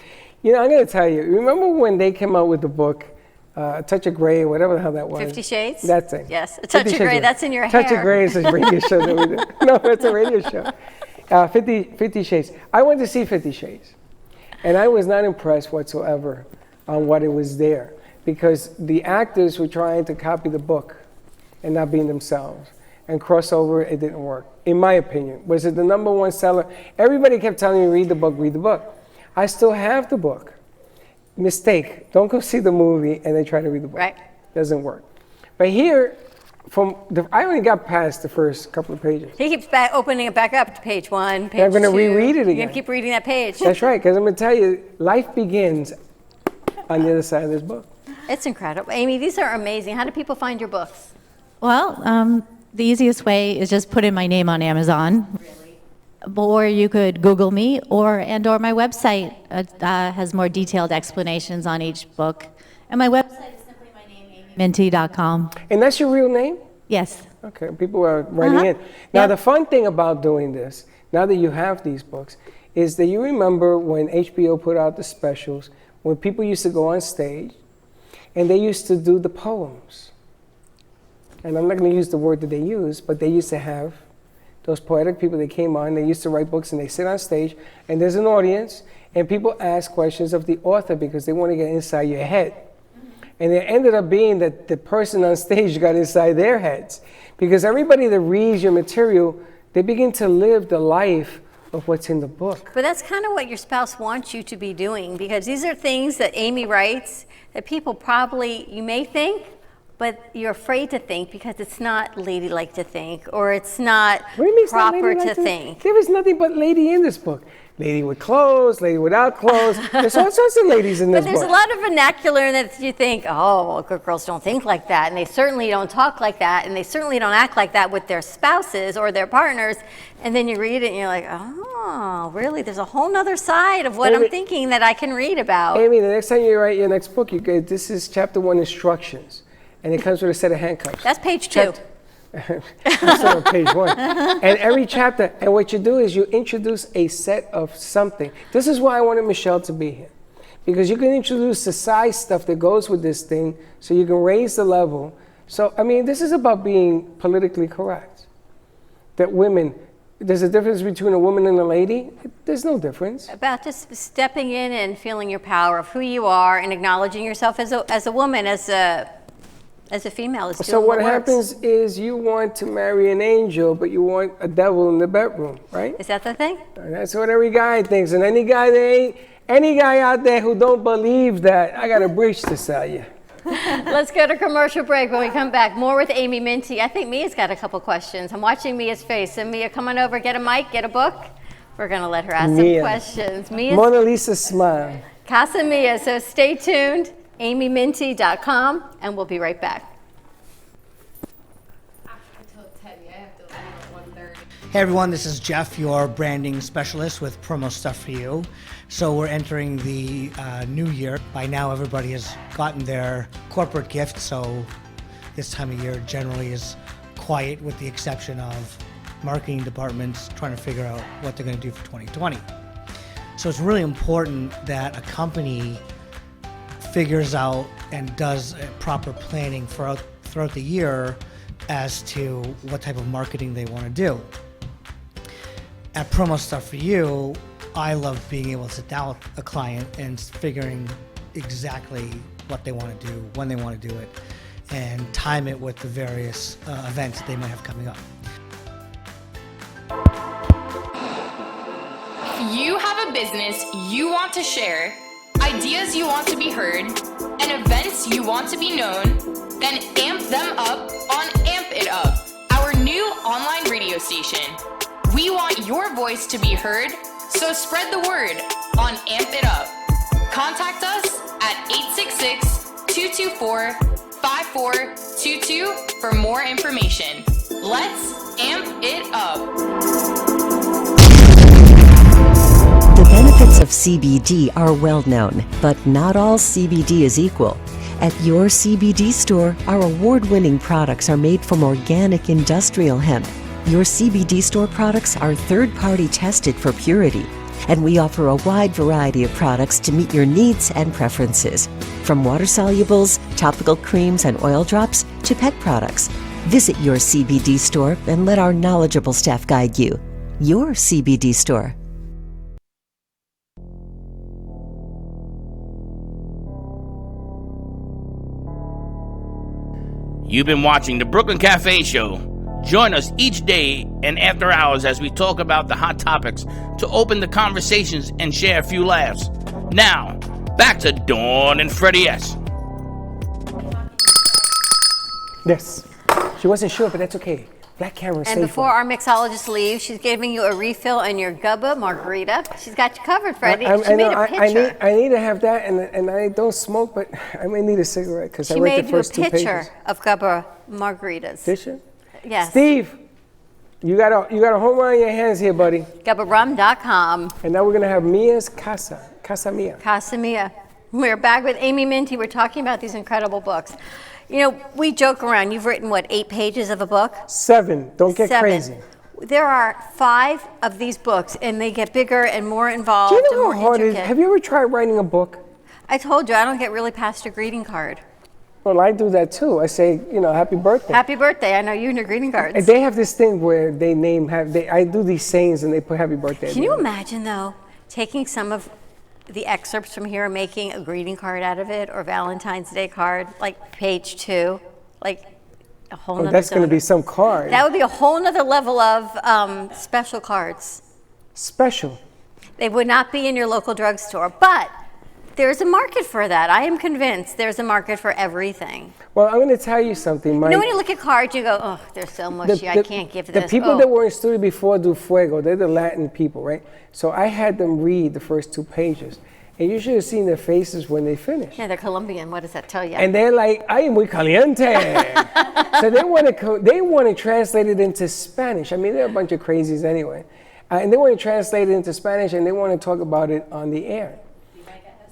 You know, I'm going to tell you, remember when they came out with the book, A Touch of Grey, whatever the hell that was? 50 Shades? That thing. Yes, A Touch 50 of Grey, Shades. that's in your Touch hair. of Grey is a radio show that we do. No, it's a radio show. 50 Shades. I went to see 50 Shades, and I was not impressed whatsoever on what it was there, because the actors were trying to copy the book and not being themselves. And crossover, it didn't work, in my opinion. Was it the #1 seller? Everybody kept telling me, read the book, read the book. I still have the book. Mistake. Don't go see the movie and then try to read the book. Right. Doesn't work. But here, I only got past the first couple of pages. He keeps opening it back up to page 1, page 2. I'm going to reread it You're again. going to keep reading that page. That's right, because I'm going to tell you, life begins on the other side of this book. It's incredible. Amy, these are amazing. How do people find your books? Well, the easiest way is just put in my name on Amazon. Or you could Google me, or my website has more detailed explanations on each book. And my website is simply my name, amyminty.com. And that's your real name? Yes. Okay, people are writing in. Now, the fun thing about doing this, now that you have these books, is that you remember when HBO put out the specials, when people used to go on stage, and they used to do the poems. And I'm not going to use the word that they use, but they used to have those poetic people that came on, they used to write books, and they sit on stage, and there's an audience, and people ask questions of the author because they want to get inside your head. And it ended up being that the person on stage got inside their heads. Because everybody that reads your material, they begin to live the life of what's in the book. But that's kind of what your spouse wants you to be doing, because these are things that Amy writes that people probably, you may think, but you're afraid to think because it's not ladylike to think, or it's not proper to think. There is nothing but lady in this book. Lady with clothes, lady without clothes. There's all sorts of ladies in this But book. there's a lot of vernacular that you think, oh, well, good girls don't think like that, and they certainly don't talk like that, and they certainly don't act like that with their spouses or their partners. And then you read it and you're like, oh, really? There's a whole nother side of what Amy, I'm thinking that I can read about. Amy, the next time you write your next book, you get, this is chapter 1 instructions, and it comes with a set of handcuffs. That's page 2. That's on page 1. And every chapter, and what you do is you introduce a set of something. This is why I wanted Michelle to be here. Because you can introduce the size stuff that goes with this thing, so you can raise the level. So, I mean, this is about being politically correct. That women, there's a difference between a woman and a lady? There's no difference. About just stepping in and feeling your power of who you are and acknowledging yourself as a woman, as a female. So what happens is you want to marry an angel, but you want a devil in the bedroom, right? Is that the thing? And that's what every guy thinks. And any guy out there who don't believe that, I got a bridge to sell you. Let's go to commercial break. When we come back, more with Amy Minty. I think Mia's got a couple questions. I'm watching Mia's face. So Mia, come on over, get a mic, get a book. We're going to let her ask some questions. Mia's Mona Lisa smile. Casa Mia. So stay tuned, amyminty.com, and we'll be right back. Hey everyone, this is Jeff, your branding specialist with Promo Stuff For You. So we're entering the new year. By now everybody has gotten their corporate gift, so this time of year generally is quiet with the exception of marketing departments trying to figure out what they're going to do for 2020. So it's really important that a company figures out and does proper planning throughout the year as to what type of marketing they want to do. At Promo Stuff For You, I love being able to sit down with a client and figuring exactly what they want to do, when they want to do it, and time it with the various events that they might have coming up. You have a business you want to share, ideas you want to be heard, and events you want to be known, then amp them up on Amp It Up, our new online radio station. We want your voice to be heard, so spread the word on Amp It Up. Contact us at 866-224-5422 for more information. Let's amp it up. The benefits of CBD are well known, but not all CBD is equal. At your CBD store, our award-winning products are made from organic industrial hemp. Your CBD store products are third-party tested for purity, and we offer a wide variety of products to meet your needs and preferences. From water solubles, topical creams and oil drops, to pet products. Visit your CBD store and let our knowledgeable staff guide you. Your CBD store. You've been watching the Brooklyn Cafe Show. Join us each day and after hours as we talk about the hot topics to open the conversations and share a few laughs. Now, back to Dawn and Freddie S. Yes. She wasn't sure, but that's okay. Black camera And before our mixologist leaves, she's giving you a refill on your Gubba margarita. She's got you covered, Freddie. She made a picture. I need to have that, and I don't smoke, but I may need a cigarette because I read the first 2 pages. She made you a picture of Gubba margaritas. Did she? Yes. Steve, you got a home run in your hands here, buddy. GubbaRum.com. And now we're gonna have Mia's Casa Mia. Casa Mia. We're back with Amy Minty. We're talking about these incredible books. You know, we joke around. You've written, what, 8 pages of a book? 7. Don't get 7. crazy. There are 5 of these books, and they get bigger and more involved. Do you know and how more hard it is? intricate. Have you ever tried writing a book? I told you, I don't get really past a greeting card. Well, I do that too. I say, happy birthday. Happy birthday. I know you and your greeting cards. And they have this thing where they I do these sayings and they put happy birthday. Can you imagine, though, taking some of the excerpts from here and making a greeting card out of it, or Valentine's Day card, like page 2, like a whole nother that's going to be some card. That would be a whole nother level of special cards. Special. They would not be in your local drugstore, but there's a market for that. I am convinced there's a market for everything. Well, I'm going to tell you something, Mike. You know when you look at cards, you go, oh, they're so mushy, I can't give this. The people that were in studio before do Fuego, they're the Latin people, right? So I had them read the first 2 pages. And you should have seen their faces when they finished. Yeah, they're Colombian. What does that tell you? And they're like, ay, muy caliente. So they want to translate it into Spanish. I mean, they're a bunch of crazies anyway. And they want to translate it into Spanish, and they want to talk about it on the air.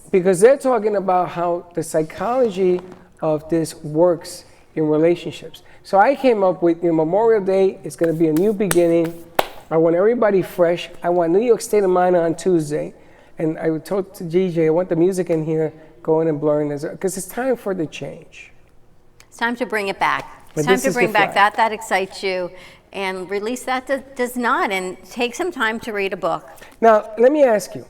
Because they're talking about how the psychology of this works in relationships. So I came up with Memorial Day, it's going to be a new beginning. I want everybody fresh. I want New York State of Mind on Tuesday. And I told to GJ, I want the music in here going and blurring this, because it's time for the change. It's time to bring it back. But It's time this to is bring the back flag. that excites you, and release that does not, and take some time to read a book. Now, let me ask you.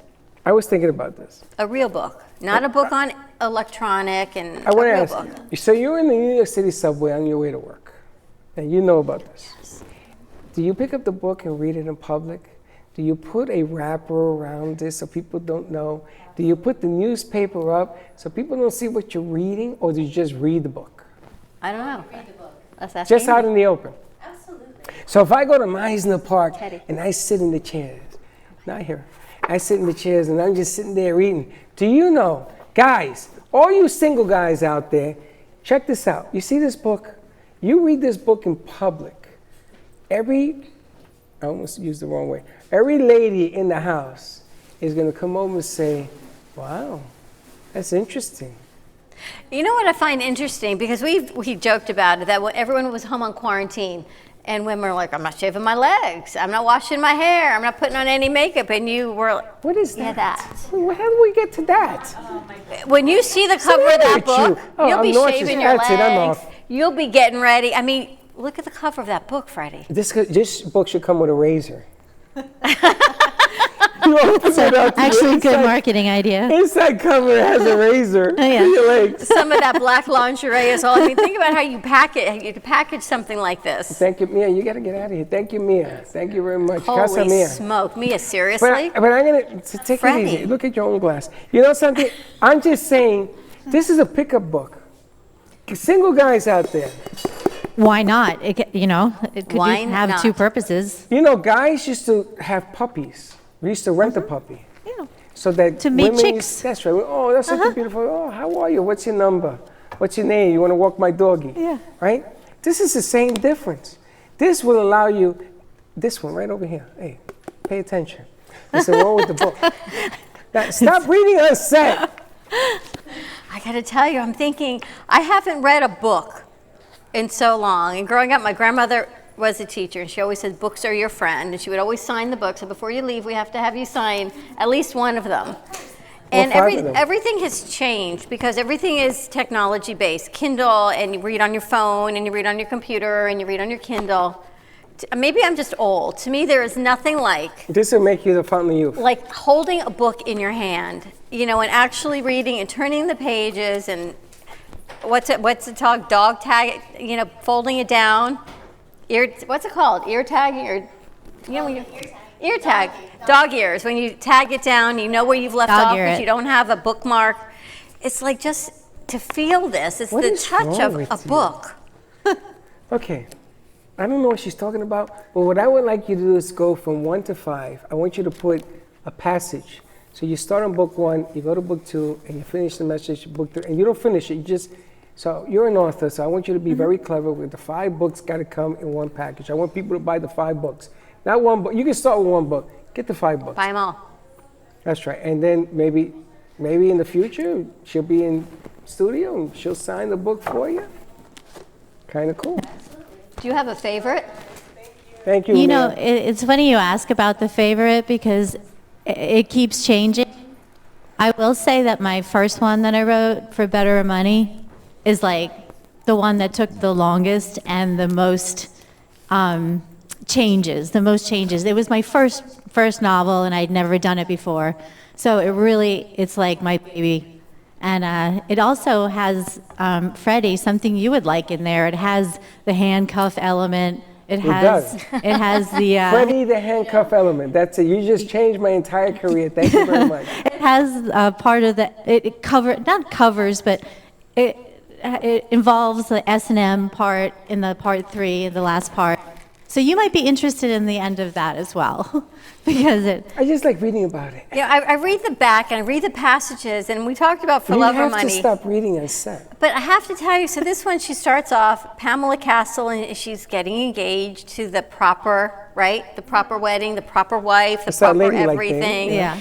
I was thinking about this. A real book, not a book on electronic, and I a want to real ask book. you. So you're in the New York City subway on your way to work, and you know about this. Yes. Do you pick up the book and read it in public? Do you put a wrapper around it so people don't know? Do you put the newspaper up so people don't see what you're reading, or do you just read the book? I don't know. Let's ask Just out Amy. in the open. So if I go to Meisner Park and I sit in the chairs, not here, I sit in the chairs and I'm just sitting there reading. Do you know, guys, all you single guys out there, check this out. You see this book? You read this book in public. I almost used the wrong way. Every lady in the house is going to come over and say, wow, that's interesting. You know what I find interesting, because we joked about it, that when everyone was home on quarantine and women were like, I'm not shaving my legs, I'm not washing my hair, I'm not putting on any makeup, and you were like, what is that? How do we get to that? When you see the cover of that book, you'll be nauseous. shaving your That's it, I'm legs, off. you'll be getting ready. I mean, look at the cover of that book, Freddie. This book should come with a razor. Actually, good marketing idea. Inside cover has a razor for yeah. your legs. Some of that black lingerie is all. I mean, think about how you package something like this. Thank you, Mia. You got to get out of here. Thank you, Mia. Thank you very much. Casa Holy Mia. smoke, Mia, seriously? But I'm going to take Freddie. it easy. Look at your own glass. You know something? I'm just saying, this is a pickup book. Single guys out there. Why not? It could Why have not? two purposes. You know, guys used to have puppies. We used to rent a puppy. Yeah. So that To meet women chicks. That's right. Oh, that's such a beautiful. Oh, how are you? What's your number? What's your name? You want to walk my doggy? Yeah. Right? This is the same difference. This will allow you, this one right over here. Hey, pay attention. There's wrong with the book. Now, stop reading on set. I got to tell you, I'm thinking, I haven't read a book in so long. And growing up, my grandmother was a teacher, and she always said, books are your friend. And she would always sign the book. So before you leave, we have to have you sign at least one of them. And 5 of them. everything has changed because everything is technology based. Kindle, and you read on your phone, and you read on your computer, and you read on your Kindle. Maybe I'm just old. To me, there is nothing This will make you the fountain of youth. like holding a book in your hand, and actually reading and turning the pages, and what's it called? Dog tag, folding it down. What's it called? Ear tagging, or ear tag. Dog ears. When you tag it down, you know where you've left off, but you don't have a bookmark. It's like just to feel this. It's What the is touch wrong of with a you? book. Okay. I don't know what she's talking about, but what I would like you to do is go from 1 to 5. I want you to put a passage. So you start on book 1, you go to book 2, and you finish the message, book 3, and you don't finish it. So you're an author, so I want you to be very clever with the 5 books got to come in one package. I want people to buy the 5 books. Not one book. You can start with 1 book. Get the 5 books. Buy them all. That's right. And then maybe in the future, she'll be in studio and she'll sign the book for you. Kind of cool. Do you have a favorite? Thank you. You know, Mia. it's funny you ask about the favorite because it keeps changing. I will say that my first one that I wrote, For Better or Money, is like the one that took the longest and the most changes. It was my first novel, and I'd never done it before. So it's like my baby. And it also has, Freddie, something you would like in there. It has the handcuff element. It has the Freddie, the handcuff element. That's it. You just changed my entire career. Thank you very much. It has part of not covers, but it involves the S&M part in the part 3, the last part. So you might be interested in the end of that as well, because I just like reading about it. Yeah, I read the back and I read the passages, and we talked about For Love or Money. You have to stop reading on set. But I have to tell you, so this one, she starts off, Pamela Castle, and she's getting engaged to the proper, right? The proper wedding, the proper wife, the proper everything. Yeah.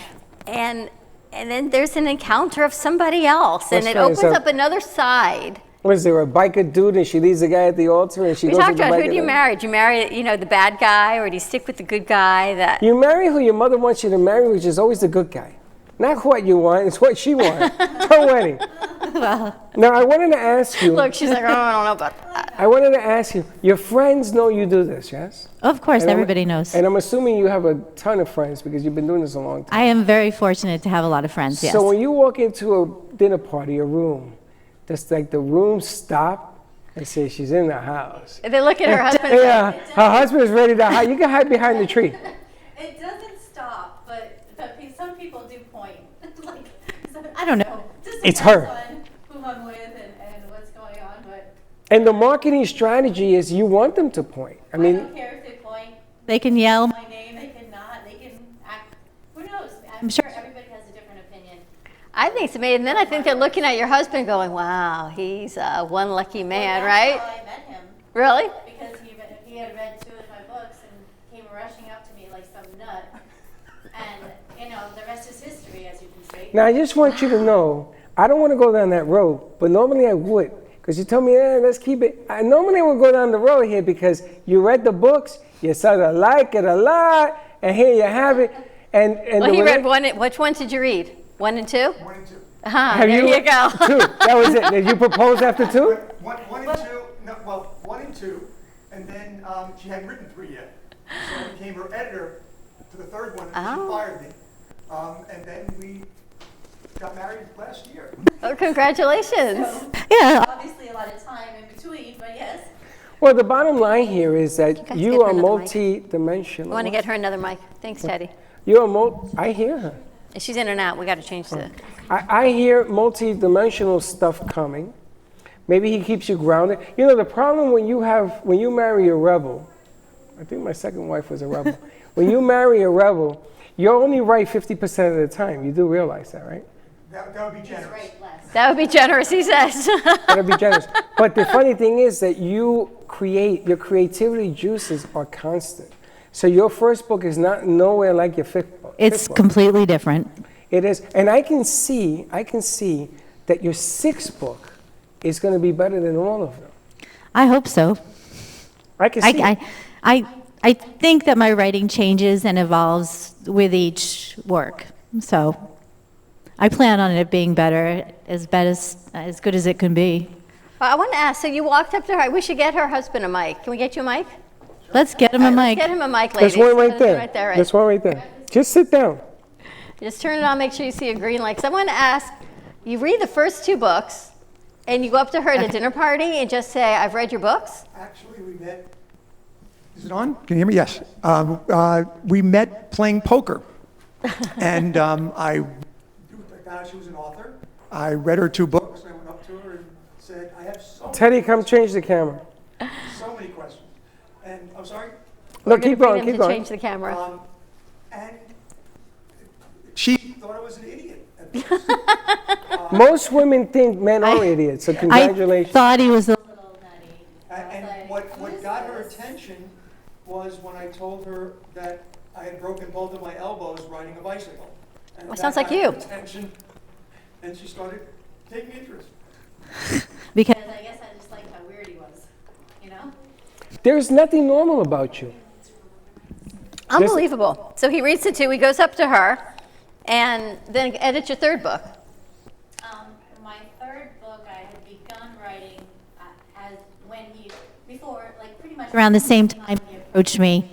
And then there's an encounter of somebody else, and That's it right, opens so- up another side. Was there a biker dude and she leaves the guy at the altar and she We goes to talked the about, biker who do you dude? marry? Do you marry, the bad guy, or do you stick with the good guy? That You marry who your mother wants you to marry, which is always the good guy. Not what you want, it's what she wants. Her wedding. Now, I wanted to ask you. Look, she's like, oh, I don't know about that. I wanted to ask you, your friends know you do this, yes? Of course, And everybody knows. And I'm assuming you have a ton of friends because you've been doing this a long time. I am very fortunate to have a lot of friends, yes. So when you walk into a dinner party, a room, does like the room stop and say she's in the house? And they look at her husband. Yeah, her husband is ready to hide. You can hide behind the tree. It doesn't stop, but some people do point. don't know. It's her. Who I'm with and what's going on, but And the marketing strategy is you want them to point. I I mean, don't care if they point They can yell. my name, they can not, they can act. Who knows? I'm sure everybody has a different opinion. I think it's amazing. Then I think they're looking at your husband going, wow, he's one lucky man, Well, right? that's how I met him. Really? Because he had read 2 of my books and came rushing up to me like some nut. And, you know, the rest is history, as you can see. now I just want you to know, I don't want to go down that road, but normally I would. Because you told me, let's keep it. I normally would go down the road here because you read the books, you sort of like it a lot, and here you have it. And Well, the he read rela- one. Which one did you read? 1 and 2? 1 and 2. Have There you go. 2. That was it. Did you propose after 2? One and two, no, well, 1 and 2, and then she hadn't written 3 yet. So I became her editor for the 3rd one, and she fired me. And then we got married last year. Oh, congratulations. Yeah. Obviously a lot of time in between, but yes. Well, the bottom line here is that guys you get her are another mic? multi-dimensional. I want to get her another mic. Thanks, Teddy. You're I hear her. She's in and out. We got to change the. I hear multi-dimensional stuff coming. Maybe he keeps you grounded. You know, the problem when you marry a rebel, I think my second wife was a rebel. When you marry a rebel, you're only right 50% of the time. You do realize that, right? That would be generous. That would be generous, he says. That'd be generous. But the funny thing is that your creativity juices are constant. So your first book is not nowhere like your fifth book. It's completely different. It is, and I can see that your 6th book is going to be better than all of them. I hope so. I can see. I think that my writing changes and evolves with each work. So I plan on it being better, as good as it can be. Well, I want to ask. So you walked up to her. We should get her husband a mic. Can we get you a mic? Let's get him a mic. Get him a mic, ladies. There's one right there. Right there, right. There's one right there. Just sit down. Just turn it on. Make sure you see a green light. 'Cause I want to ask. You read the first 2 books, and you go up to her at a dinner party and just say, "I've read your books." Actually, we met. Is it on? Can you hear me? Yes. We met playing poker. And I found out she was an author. I read her 2 books. I went up to her and said, I have so Teddy, come change the camera. many questions. And I'm sorry? No, keep going, keep going. Change the camera. And she thought I was an idiot. Most women think men are idiots, so congratulations. I thought he was a And what got her attention was when I told her that I had broken both of my elbows riding a bicycle. And Well, that sounds like got her you. attention, and she started taking interest. because I guess I just liked how weird he was, you know? There's nothing normal about you. Unbelievable. So he reads the 2. He goes up to her, and then edits your 3rd book. My 3rd book I had begun writing before, like pretty much around the same time he approached me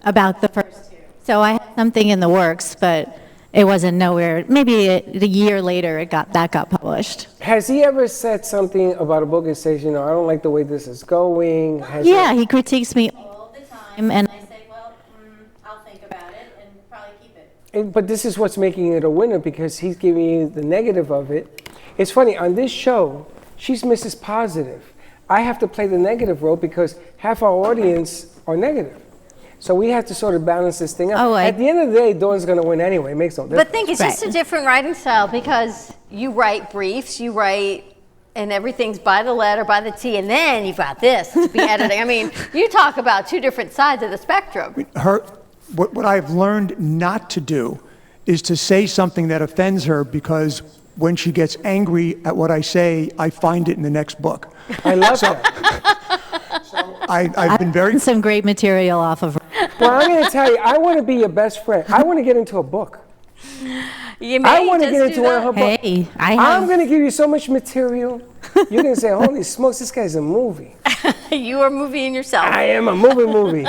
about the first 2. So I had something in the works, but it wasn't nowhere. Maybe a year later, that got published. Has he ever said something about a book and says, I don't like the way this is going? Yeah, he critiques me all the time, and I say, well, I'll think about it and probably keep it. But this is what's making it a winner because he's giving you the negative of it. It's funny, on this show, she's Mrs. Positive. I have to play the negative role because half our audience are negative. So we have to sort of balance this thing out. At the end of the day, Dawn's going to win anyway. It makes no difference. But think it's just a different writing style because you write briefs, and everything's by the letter, by the T, and then you've got this to be editing. I mean, you talk about 2 different sides of the spectrum. What I've learned not to do is to say something that offends her because when she gets angry at what I say, I find it in the next book. I love that. I've been very... some great material off of her. Well, I'm going to tell you, I want to be your best friend. I want to get into a book. You I want to get into one of her books. Hey, I'm going to give you so much material. You're going to say, holy smokes, this guy's a movie. You are moving yourself. I am a movie.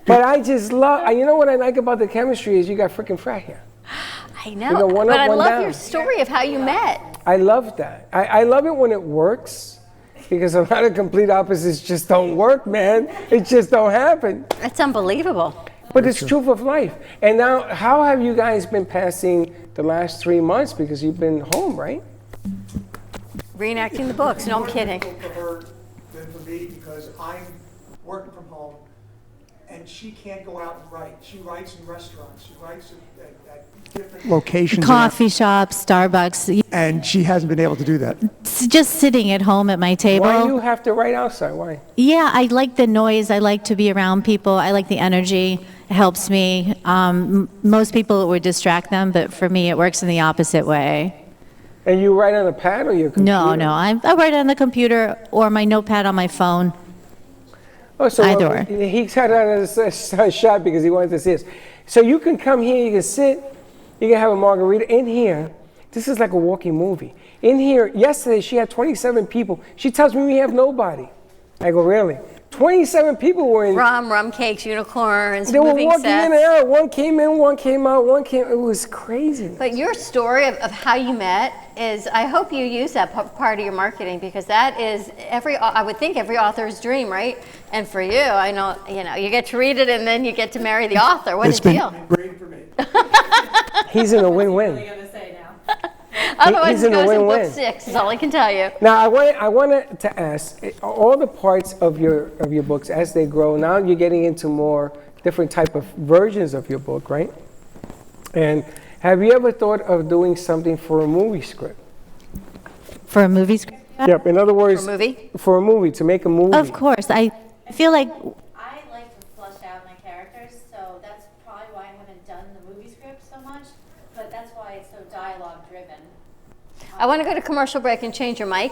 But I just love, you know what I like about the chemistry is you got freaking frat here. I know, You go one but up, I one love down. your story of how you met. I love that. I love it when it works because a lot of complete opposites just don't work, man. It just don't happen. That's unbelievable. But it's truth of life. And now, how have you guys been passing the last 3 months? Because you've been home, right? Reenacting the books. No, I'm kidding. For her than for me, because I'm working from home, and she can't go out and write. She writes in restaurants. She writes at different locations. Coffee shops, Starbucks. And she hasn't been able to do that. Just sitting at home at my table. Why do you have to write outside? Why? Yeah, I like the noise. I like to be around people. I like the energy. It helps me. Most people, it would distract them, but for me, it works in the opposite way. And you write on a pad or your computer? No, I write on the computer or my notepad on my phone. Oh, so Either or. He cut out a shot because he wanted to see us. So you can come here, you can sit, you can have a margarita. In here, this is like a walking movie. In here, yesterday she had 27 people. She tells me we have nobody. I go, really? 27 people were in. Rum cakes, unicorns, They were moving walking sets. in and out. One came in, one came out, it was crazy. But your story of how you met is, I hope you use that part of your marketing, because that is I would think every author's dream, right? And for you, I know, you get to read it and then you get to marry the author. What a deal. Great for me. He's in a win-win. Otherwise, he's it in a goes in win-win. book 6, is all I can tell you. Now, I wanted to ask, all the parts of your books, as they grow, now you're getting into more different type of versions of your book, right? And have you ever thought of doing something for a movie script? For a movie script? Yep, in other words, for a movie, to make a movie. Of course. I feel like I like to flush out my characters, so that's probably why I haven't done the movie script so much, but that's why it's so dialogue driven. I want to go to commercial break and change your mic.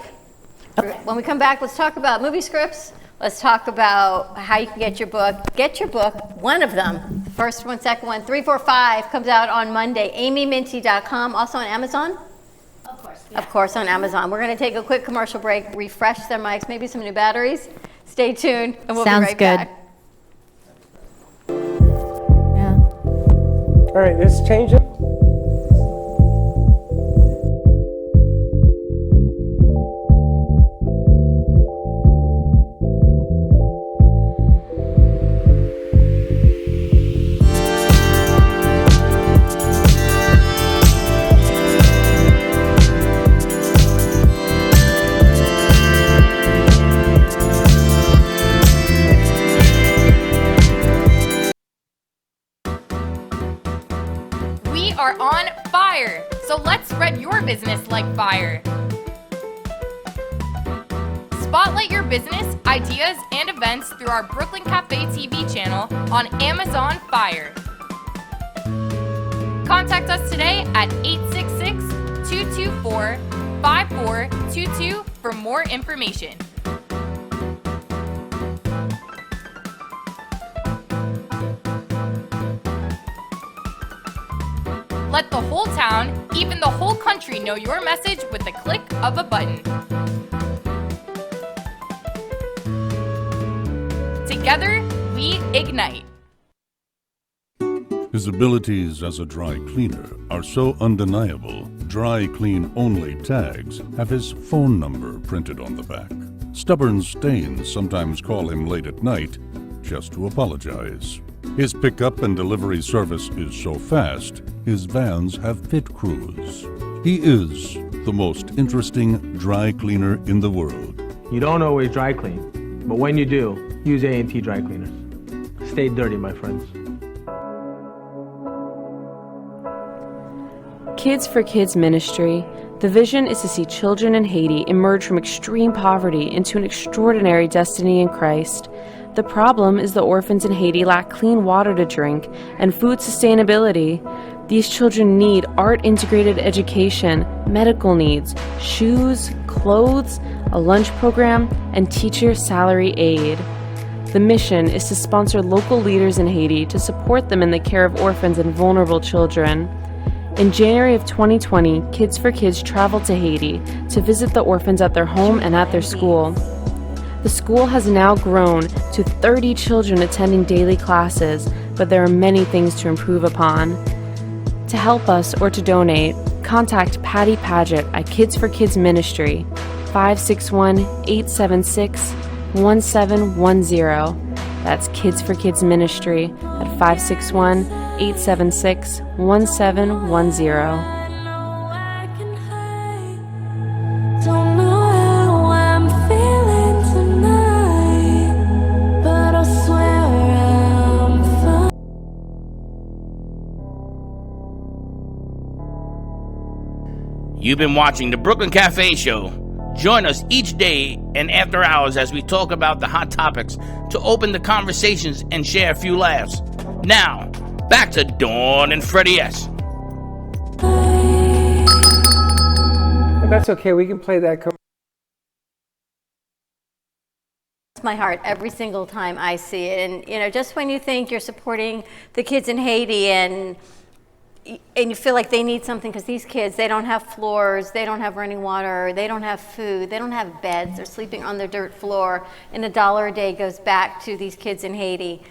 When we come back, let's talk about movie scripts. Let's talk about how you can get your book. Get your book, one of them. The first one, second one, 3, 4, 5 comes out on Monday. AmyMinty.com, also on Amazon? Of course. Of course, on Amazon. We're going to take a quick commercial break, refresh their mics, maybe some new batteries. Stay tuned, and we'll Sounds be right good. back. All right, let's change it. We are on fire, so let's spread your business like fire. Spotlight your business, ideas, and events through our Brooklyn Cafe TV channel on Amazon Fire. Contact us today at 866-224-5422 for more information. Let the whole town, even the whole country, know your message with the click of a button. Together, we ignite. His abilities as a dry cleaner are so undeniable, Dry Clean Only tags have his phone number printed on the back. Stubborn stains sometimes call him late at night just to apologize. His pickup and delivery service is so fast, his vans have pit crews. He is the most interesting dry cleaner in the world. You don't always dry clean, but when you do, use A&T dry cleaners. Stay dirty, my friends. Kids for Kids Ministry. The vision is to see children in Haiti emerge from extreme poverty into an extraordinary destiny in Christ. The problem is the orphans in Haiti lack clean water to drink and food sustainability. These children need art-integrated education, medical needs, shoes, clothes, a lunch program, and teacher salary aid. The mission is to sponsor local leaders in Haiti to support them in the care of orphans and vulnerable children. In January of 2020, Kids for Kids traveled to Haiti to visit the orphans at their home and at their school. The school has now grown to 30 children attending daily classes, but there are many things to improve upon. To help us or to donate, contact Patty Paget at Kids for Kids Ministry, 561-876-1710. That's Kids for Kids Ministry at 561-876-1710. Don't know how I'm feeling tonight, but I swear I'm fine. You've been watching the Brooklyn Cafe Show. Join us each day and after hours as we talk about the hot topics to open the conversations and share a few laughs. Now, back to Dawn and Freddie S. That's okay. We can play that. My heart every single time I see it. And, you know, just when you think you're supporting the kids in Haiti and you feel like they need something because these kids, they don't have floors, they don't have running water, they don't have food, they don't have beds, they're sleeping on the dirt floor, and $1 a day goes back to these kids in Haiti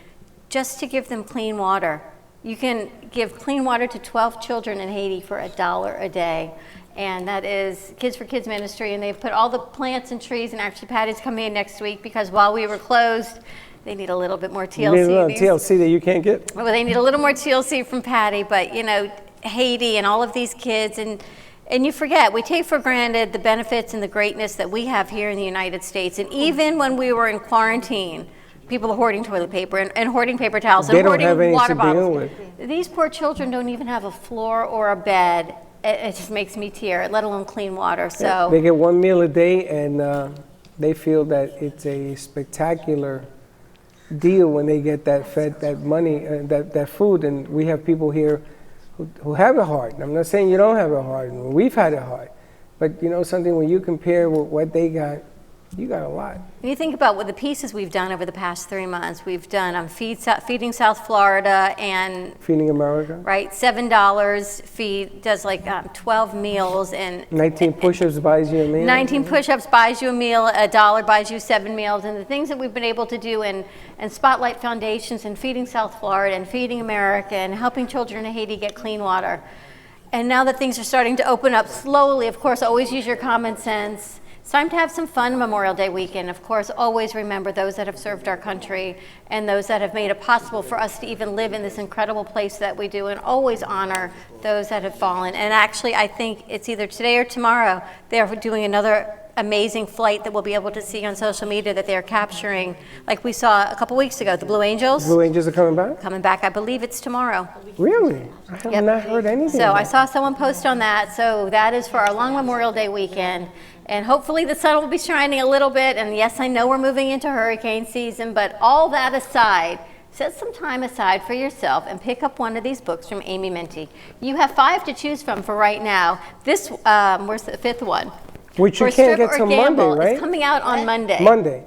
just to give them clean water. You can give clean water to 12 children in Haiti for $1 a day. And that is Kids for Kids Ministry, and they've put all the plants and trees, and actually Patty's coming in next week because while we were closed, they need a little bit more TLC. You need a little TLC that you can't get? Well, they need a little more TLC from Patty, but you know, Haiti and all of these kids, and you forget, we take for granted the benefits and the greatness that we have here in the United States. And even when we were in quarantine, people are hoarding toilet paper and hoarding paper towels and hoarding water bottles. These poor children don't even have a floor or a bed. It just makes me tear, let alone clean water. So they get one meal a day, and they feel that it's a spectacular deal when they get that money, that food. And we have people here who have it hard. I'm not saying you don't have it hard. We've had it hard, but you know something, when you compare with what they got, you got a lot. When you think about what the pieces we've done over the past 3 months, we've done Feeding South Florida and Feeding America. Right, $7 does like 12 meals, and 19 push-ups buys you a meal. 19 push-ups buys you a meal, $1 buys you 7 meals, and the things that we've been able to do and Spotlight Foundations and Feeding South Florida and Feeding America and helping children in Haiti get clean water. And now that things are starting to open up slowly, of course, always use your common sense. It's time to have some fun Memorial Day weekend. Of course, always remember those that have served our country and those that have made it possible for us to even live in this incredible place that we do, and always honor those that have fallen. And actually, I think it's either today or tomorrow, they're doing another amazing flight that we'll be able to see on social media that they're capturing, like we saw a couple weeks ago, the Blue Angels. Blue Angels are coming back? Coming back, I believe it's tomorrow. Really? I have not heard anything. So I saw someone post on that. So that is for our long Memorial Day weekend. And hopefully the sun will be shining a little bit. And yes, I know we're moving into hurricane season, but all that aside, set some time aside for yourself and pick up one of these books from Amy Minty. You have 5 to choose from for right now. This, where's the 5th one? Which you can't get till Monday, right? It's coming out on Monday.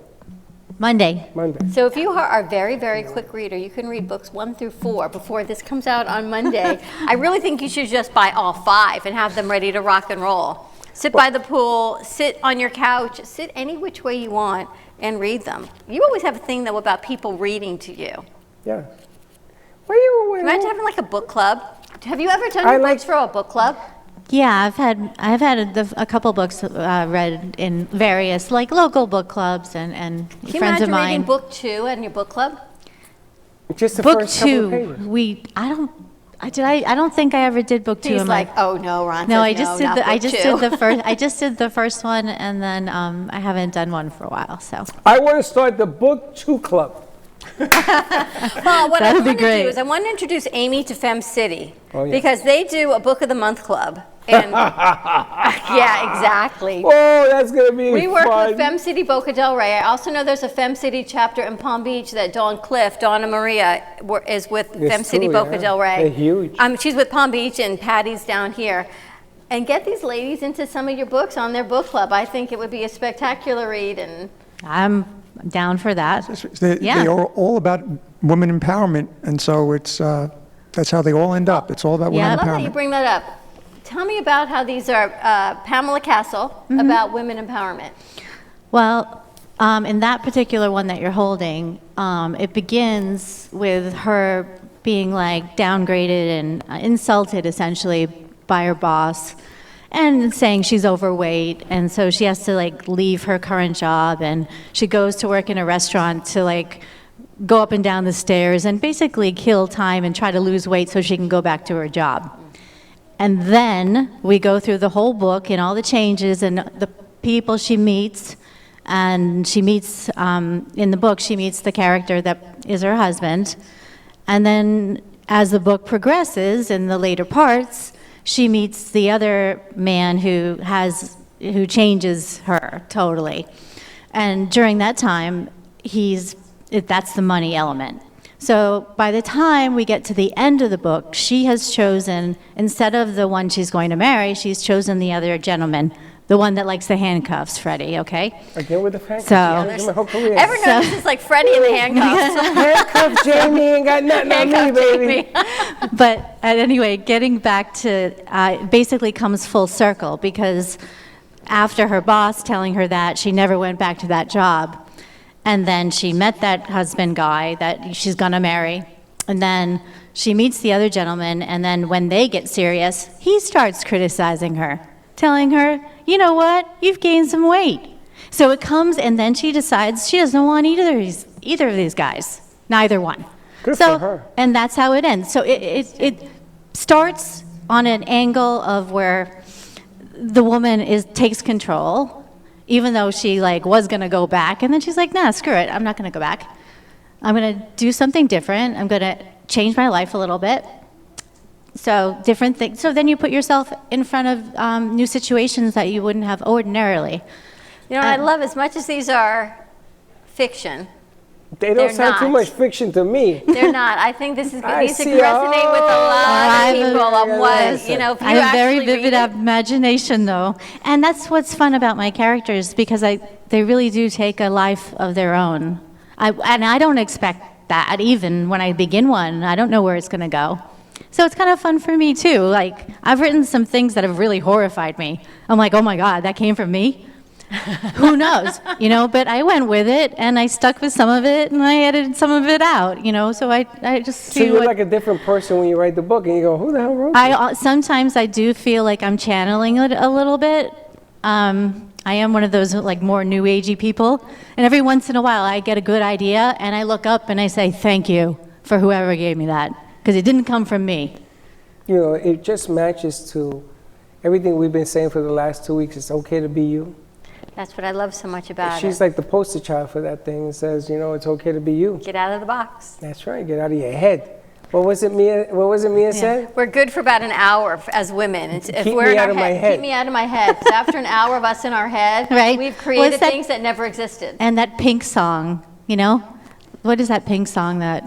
Monday. So if you are a very, very quick reader, you can read books 1 through 4 before this comes out on Monday. I really think you should just buy all 5 and have them ready to rock and roll. Sit by the pool, sit on your couch, sit any which way you want and read them. You always have a thing, though, about people reading to you. Yeah. Why you imagine having like a book club? Have you ever done your books for a book club? Yeah, I've had a couple books read in various like local book clubs and Can you friends of imagine mine. reading book 2 in your book club? Just the book first couple of 2, pages. I don't think I ever did book 2. He's in like, my, oh no, Ron. No, says I just no, did not book 2. the first. I just did the first one, and then I haven't done one for a while. So I want to start the book 2 club. Well, what I That'd be want to great. do is I want to introduce Amy to Fem City Oh, yeah. because they do a book of the month club. And yeah, exactly. Oh, that's gonna be We work fun. with Fem City Boca Del Rey. I also know there's a Fem City chapter in Palm Beach that Donna Maria is with Yes, Fem City too, Boca yeah. Del Rey. They're huge. She's with Palm Beach and Patty's down here. And get these ladies into some of your books on their book club. I think it would be a spectacular read. And I'm down for that. They Yeah. are all about women empowerment, and so it's that's how they all end up. It's all about I women love that you empowerment. bring that up. Tell me about how these are Pamela Castle Mm-hmm. about women empowerment. Well, in that particular one that you're holding, it begins with her being like downgraded and insulted essentially by her boss and saying she's overweight, and so she has to like leave her current job, and she goes to work in a restaurant to like go up and down the stairs and basically kill time and try to lose weight so she can go back to her job. And then we go through the whole book and all the changes and the people she meets. And she meets, in the book, she meets the character that is her husband. And then as the book progresses in the later parts, she meets the other man who changes her totally. And during that time, that's the money element. So by the time we get to the end of the book, she has chosen, instead of the one she's going to marry, she's chosen the other gentleman, the one that likes the handcuffs, Freddie, okay? Again with the handcuffs. So, Ever notice it's like Freddie in the handcuffs? Handcuffs, Jamie, ain't got nothing on me, baby. But anyway, getting back to, basically comes full circle, because after her boss telling her that, she never went back to that job. And then she met that husband guy that she's gonna marry. And then she meets the other gentleman, and then when they get serious, he starts criticizing her, telling her, you know what, you've gained some weight. So it comes, and then she decides she doesn't want either of these guys, neither one. Good for her. And that's how it ends. So it starts on an angle of where the woman takes control, even though she was gonna go back, and then she's like, nah, screw it, I'm not gonna go back. I'm gonna do something different. I'm gonna change my life a little bit. So different things. So then you put yourself in front of new situations that you wouldn't have ordinarily. You know what I love, as much as these are fiction, They don't sound too much fiction to me. they're not. I think these could I resonate see with a lot of people on what, if you I have very actually vivid read it. imagination, though, and that's what's fun about my characters, because they really do take a life of their own. I don't expect that even when I begin one. I don't know where it's going to go. So it's kind of fun for me too. Like, I've written some things that have really horrified me. I'm like, oh my God, that came from me? Who knows? But I went with it, and I stuck with some of it, and I edited some of it out, so I just see So you're like a different person when you write the book, and you go, who the hell wrote this? Sometimes I do feel like I'm channeling it a little bit. I am one of those more new agey people, and every once in a while I get a good idea, and I look up and I say thank you for whoever gave me that, because it didn't come from me. It just matches to everything we've been saying for the last 2 weeks. It's okay to be you. That's what I love so much about She's it. like the poster child for that thing. It says, it's okay to be you. Get out of the box. That's right. Get out of your head. What was it Mia said? We're good for about an hour as women. If Keep we're me in out our of my head, head. keep me out of my head. 'Cause after an hour of us in our head, Right. we've created What's that- things that never existed. And that Pink song, what is that Pink song that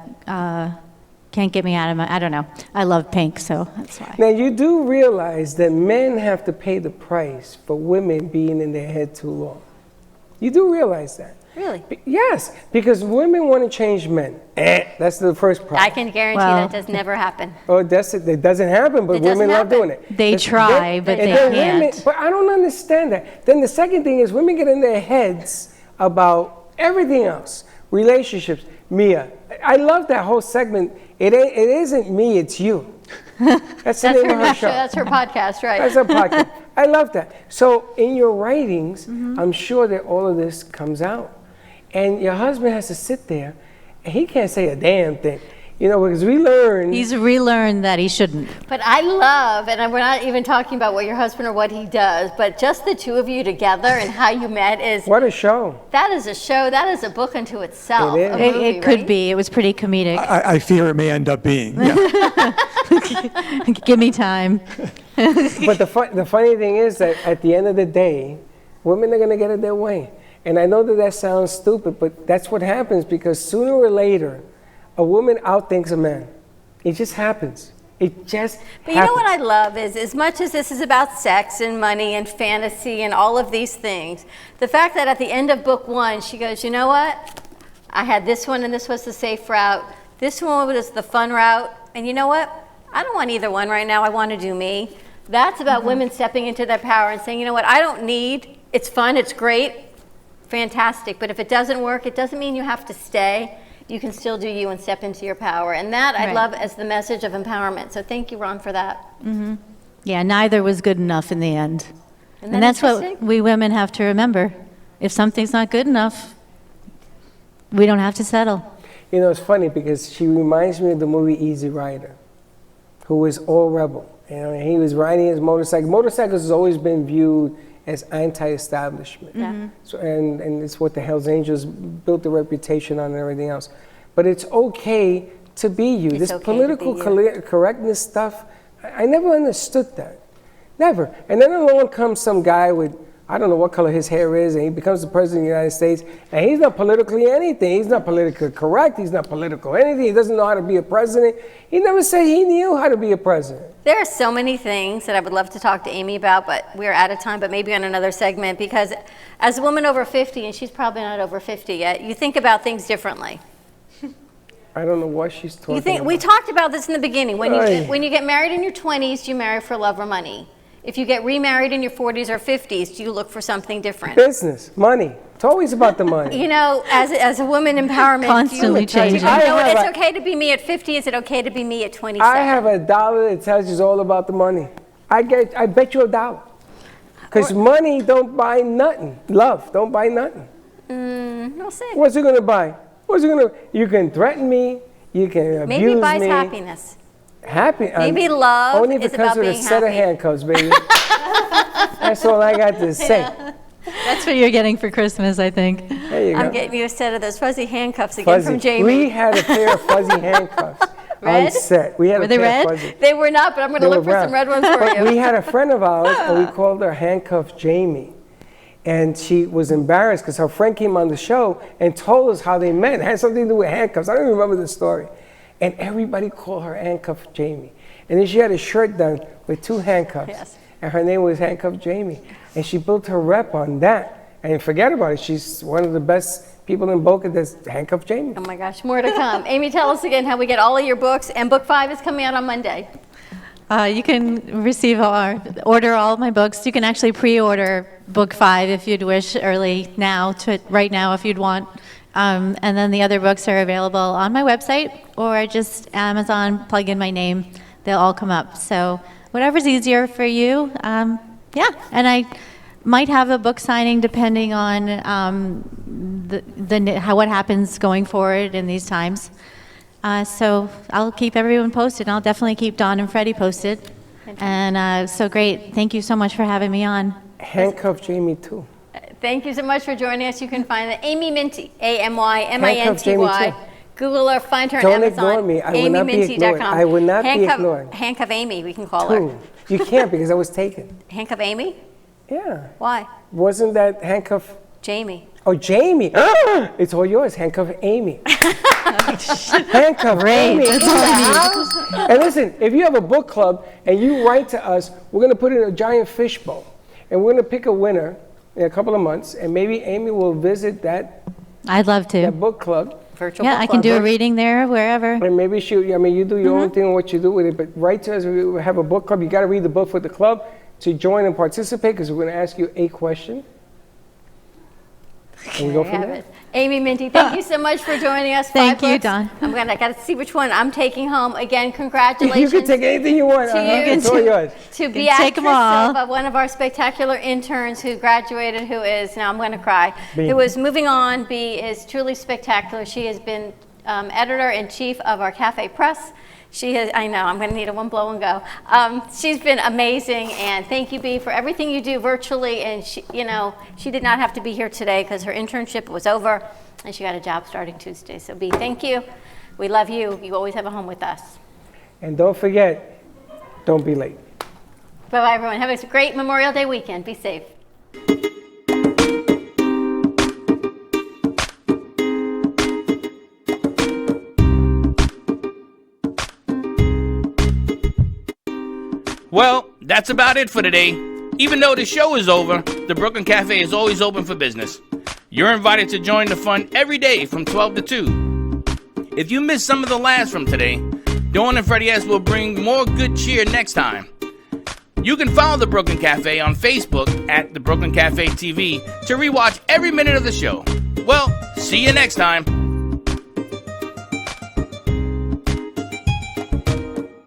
can't get me out of I don't know. I love Pink, so that's why. Now, you do realize that men have to pay the price for women being in their head too long. You do realize that. Really? Yes, because women want to change men. That's the first problem. I can guarantee that does never happen. Oh, it doesn't happen, but It doesn't women love happen. doing it. They try, but they can't. But I don't understand that. Then the second thing is women get in their heads about everything else. Relationships. Mia, I love that whole segment. It isn't me, it's you. That's the name of her show. That's her podcast, right? That's her podcast. I love that. So in your writings, I'm sure that all of this comes out. And your husband has to sit there, and he can't say a damn thing. Because we learn. He's relearned that he shouldn't. But I love, and we're not even talking about what your husband or what he does, but just the two of you together and how you met is. What a show. That is a show. That is a book unto itself. It is. A movie, It could right? be. It was pretty comedic. I fear it may end up being. Yeah. Give me time. But the funny thing is that at the end of the day, women are going to get it their way. And I know that sounds stupid, but that's what happens, because sooner or later, a woman outthinks a man. It just happens. It just But you know what I love is, as much as this is about sex and money and fantasy and all of these things, the fact that at the end of book one, she goes, you know what? I had this one, and this was the safe route. This one was the fun route. And you know what? I don't want either one right now. I want to do me. That's about women stepping into their power and saying, you know what? I don't need. It's fun. It's great. Fantastic. But if it doesn't work, it doesn't mean you have to stay. You can still do you and step into your power. And that I Right. love as the message of empowerment. So thank you, Ron, for that. Hmm. Yeah, neither was good enough in the end. Isn't that And that's what interesting? we women have to remember. If something's not good enough, we don't have to settle. You know, it's funny because she reminds me of the movie Easy Rider, who was all rebel. You know, and he was riding his motorcycle. Motorcycles has always been viewed as anti-establishment. So, and it's what the Hells Angels built their reputation on and everything else. But it's okay to be you. It's This okay to political be you. correctness stuff, I never understood that. Never. And then along comes some guy with, I don't know what color his hair is, and he becomes the president of the United States, and he's not politically anything. He's not politically correct. He's not political anything. He doesn't know how to be a president. He never said he knew how to be a president. There are so many things that I would love to talk to Amy about, but we're out of time, but maybe on another segment, because as a woman over 50, and she's probably not over 50 yet, you think about things differently. I don't know what she's talking You think about. we talked about this in the beginning. When Right. you get married in your 20s, do you marry for love or money? If you get remarried in your 40s or 50s, do you look for something different? Business, money. It's always about the money. You know, as a woman empowerment, Constantly do you changing. know I have it's okay to be me at 50? Is it okay to be me at 27? I have $1 that tells you it's all about the money. I bet you $1. Because money don't buy nothing. Love don't buy nothing. We'll see. What's it gonna buy? You can threaten me, you can abuse Maybe it buys me. happiness. Happy. Maybe love only if is it comes about with a being set of happy. handcuffs, baby. That's all I got to say. That's what you're getting for Christmas, I think. There you I'm go. getting you a set of those fuzzy handcuffs again Fuzzy. from Jamie. We had a pair of fuzzy handcuffs on Red? set. We had Were a they pair red? of fuzzy. They were not, but I'm going to They look were for some red brown. ones for But you. we had a friend of ours, and we called her Handcuff Jamie. And she was embarrassed because her friend came on the show and told us how they met. It had something to do with handcuffs. I don't even remember the story. And everybody called her Handcuff Jamie. And then she had a shirt done with 2 handcuffs. Yes. And her name was Handcuff Jamie. And she built her rep on that. And forget about it. She's one of the best people in Boca that's Handcuff Jamie. Oh my gosh, more to come. Amy, tell us again how we get all of your books. And book 5 is coming out on Monday. You can order all of my books. You can actually pre-order book 5 if you'd wish early now, right now if you'd want. And then the other books are available on my website or just Amazon, plug in my name. They'll all come up. So whatever's easier for you. Yeah, and I might have a book signing depending on what happens going forward in these times. So I'll keep everyone posted. I'll definitely keep Dawn and Freddie posted. And so great. Thank you so much for having me on. Handcuff Jamie, too. Thank you so much for joining us. You can find the Amy Minty, Handcuff Jamie, AMYMINTY. too. Google her, find her on Don't Amazon. ignore me. I will not be ignored. AmyMinty.com. I will not be ignored. Handcuff Amy, we can call her. 2. You can't because I was taken. Handcuff Amy? Yeah. Why? Wasn't that Handcuff? Jamie. Oh, Jamie. It's all yours. Handcuff Amy. Handcuff Amy. That's all I need. And listen, if you have a book club and you write to us, we're going to put it in a giant fishbowl. And we're going to pick a winner in a couple of months. And maybe Amy will visit that I'd love to. book club. Virtual Yeah, book I can club. do a reading there, wherever. And maybe you do your own thing and what you do with it. But write to us. We have a book club. You got to read the book for the club to join and participate because we're going to ask you a question. And we go There you from have there. it. Amy Minty, thank you so much for joining us. Thank 5 you, books. Dawn. I got to see which one I'm taking home. Again, congratulations. You can take anything you want. to you, It's all yours. to can Beatrice take 'em all. Silva, one of our spectacular interns who graduated, who is, now I'm going to cry, B. who is moving on. B is truly spectacular. She has been editor-in-chief of our Cafe Press. She has, I know, I'm going to need a one blow and go. She's been amazing, and thank you, B, for everything you do virtually. And she, she did not have to be here today because her internship was over, and she got a job starting Tuesday. So, B, thank you. We love you. You always have a home with us. And don't forget, don't be late. Bye-bye, everyone. Have a great Memorial Day weekend. Be safe. Well, that's about it for today. Even though the show is over, the Brooklyn Cafe is always open for business. You're invited to join the fun every day from 12 to 2. If you missed some of the laughs from today, Dawn and Freddie S. will bring more good cheer next time. You can follow the Brooklyn Cafe on Facebook at the Brooklyn Cafe TV to rewatch every minute of the show. Well, see you next time.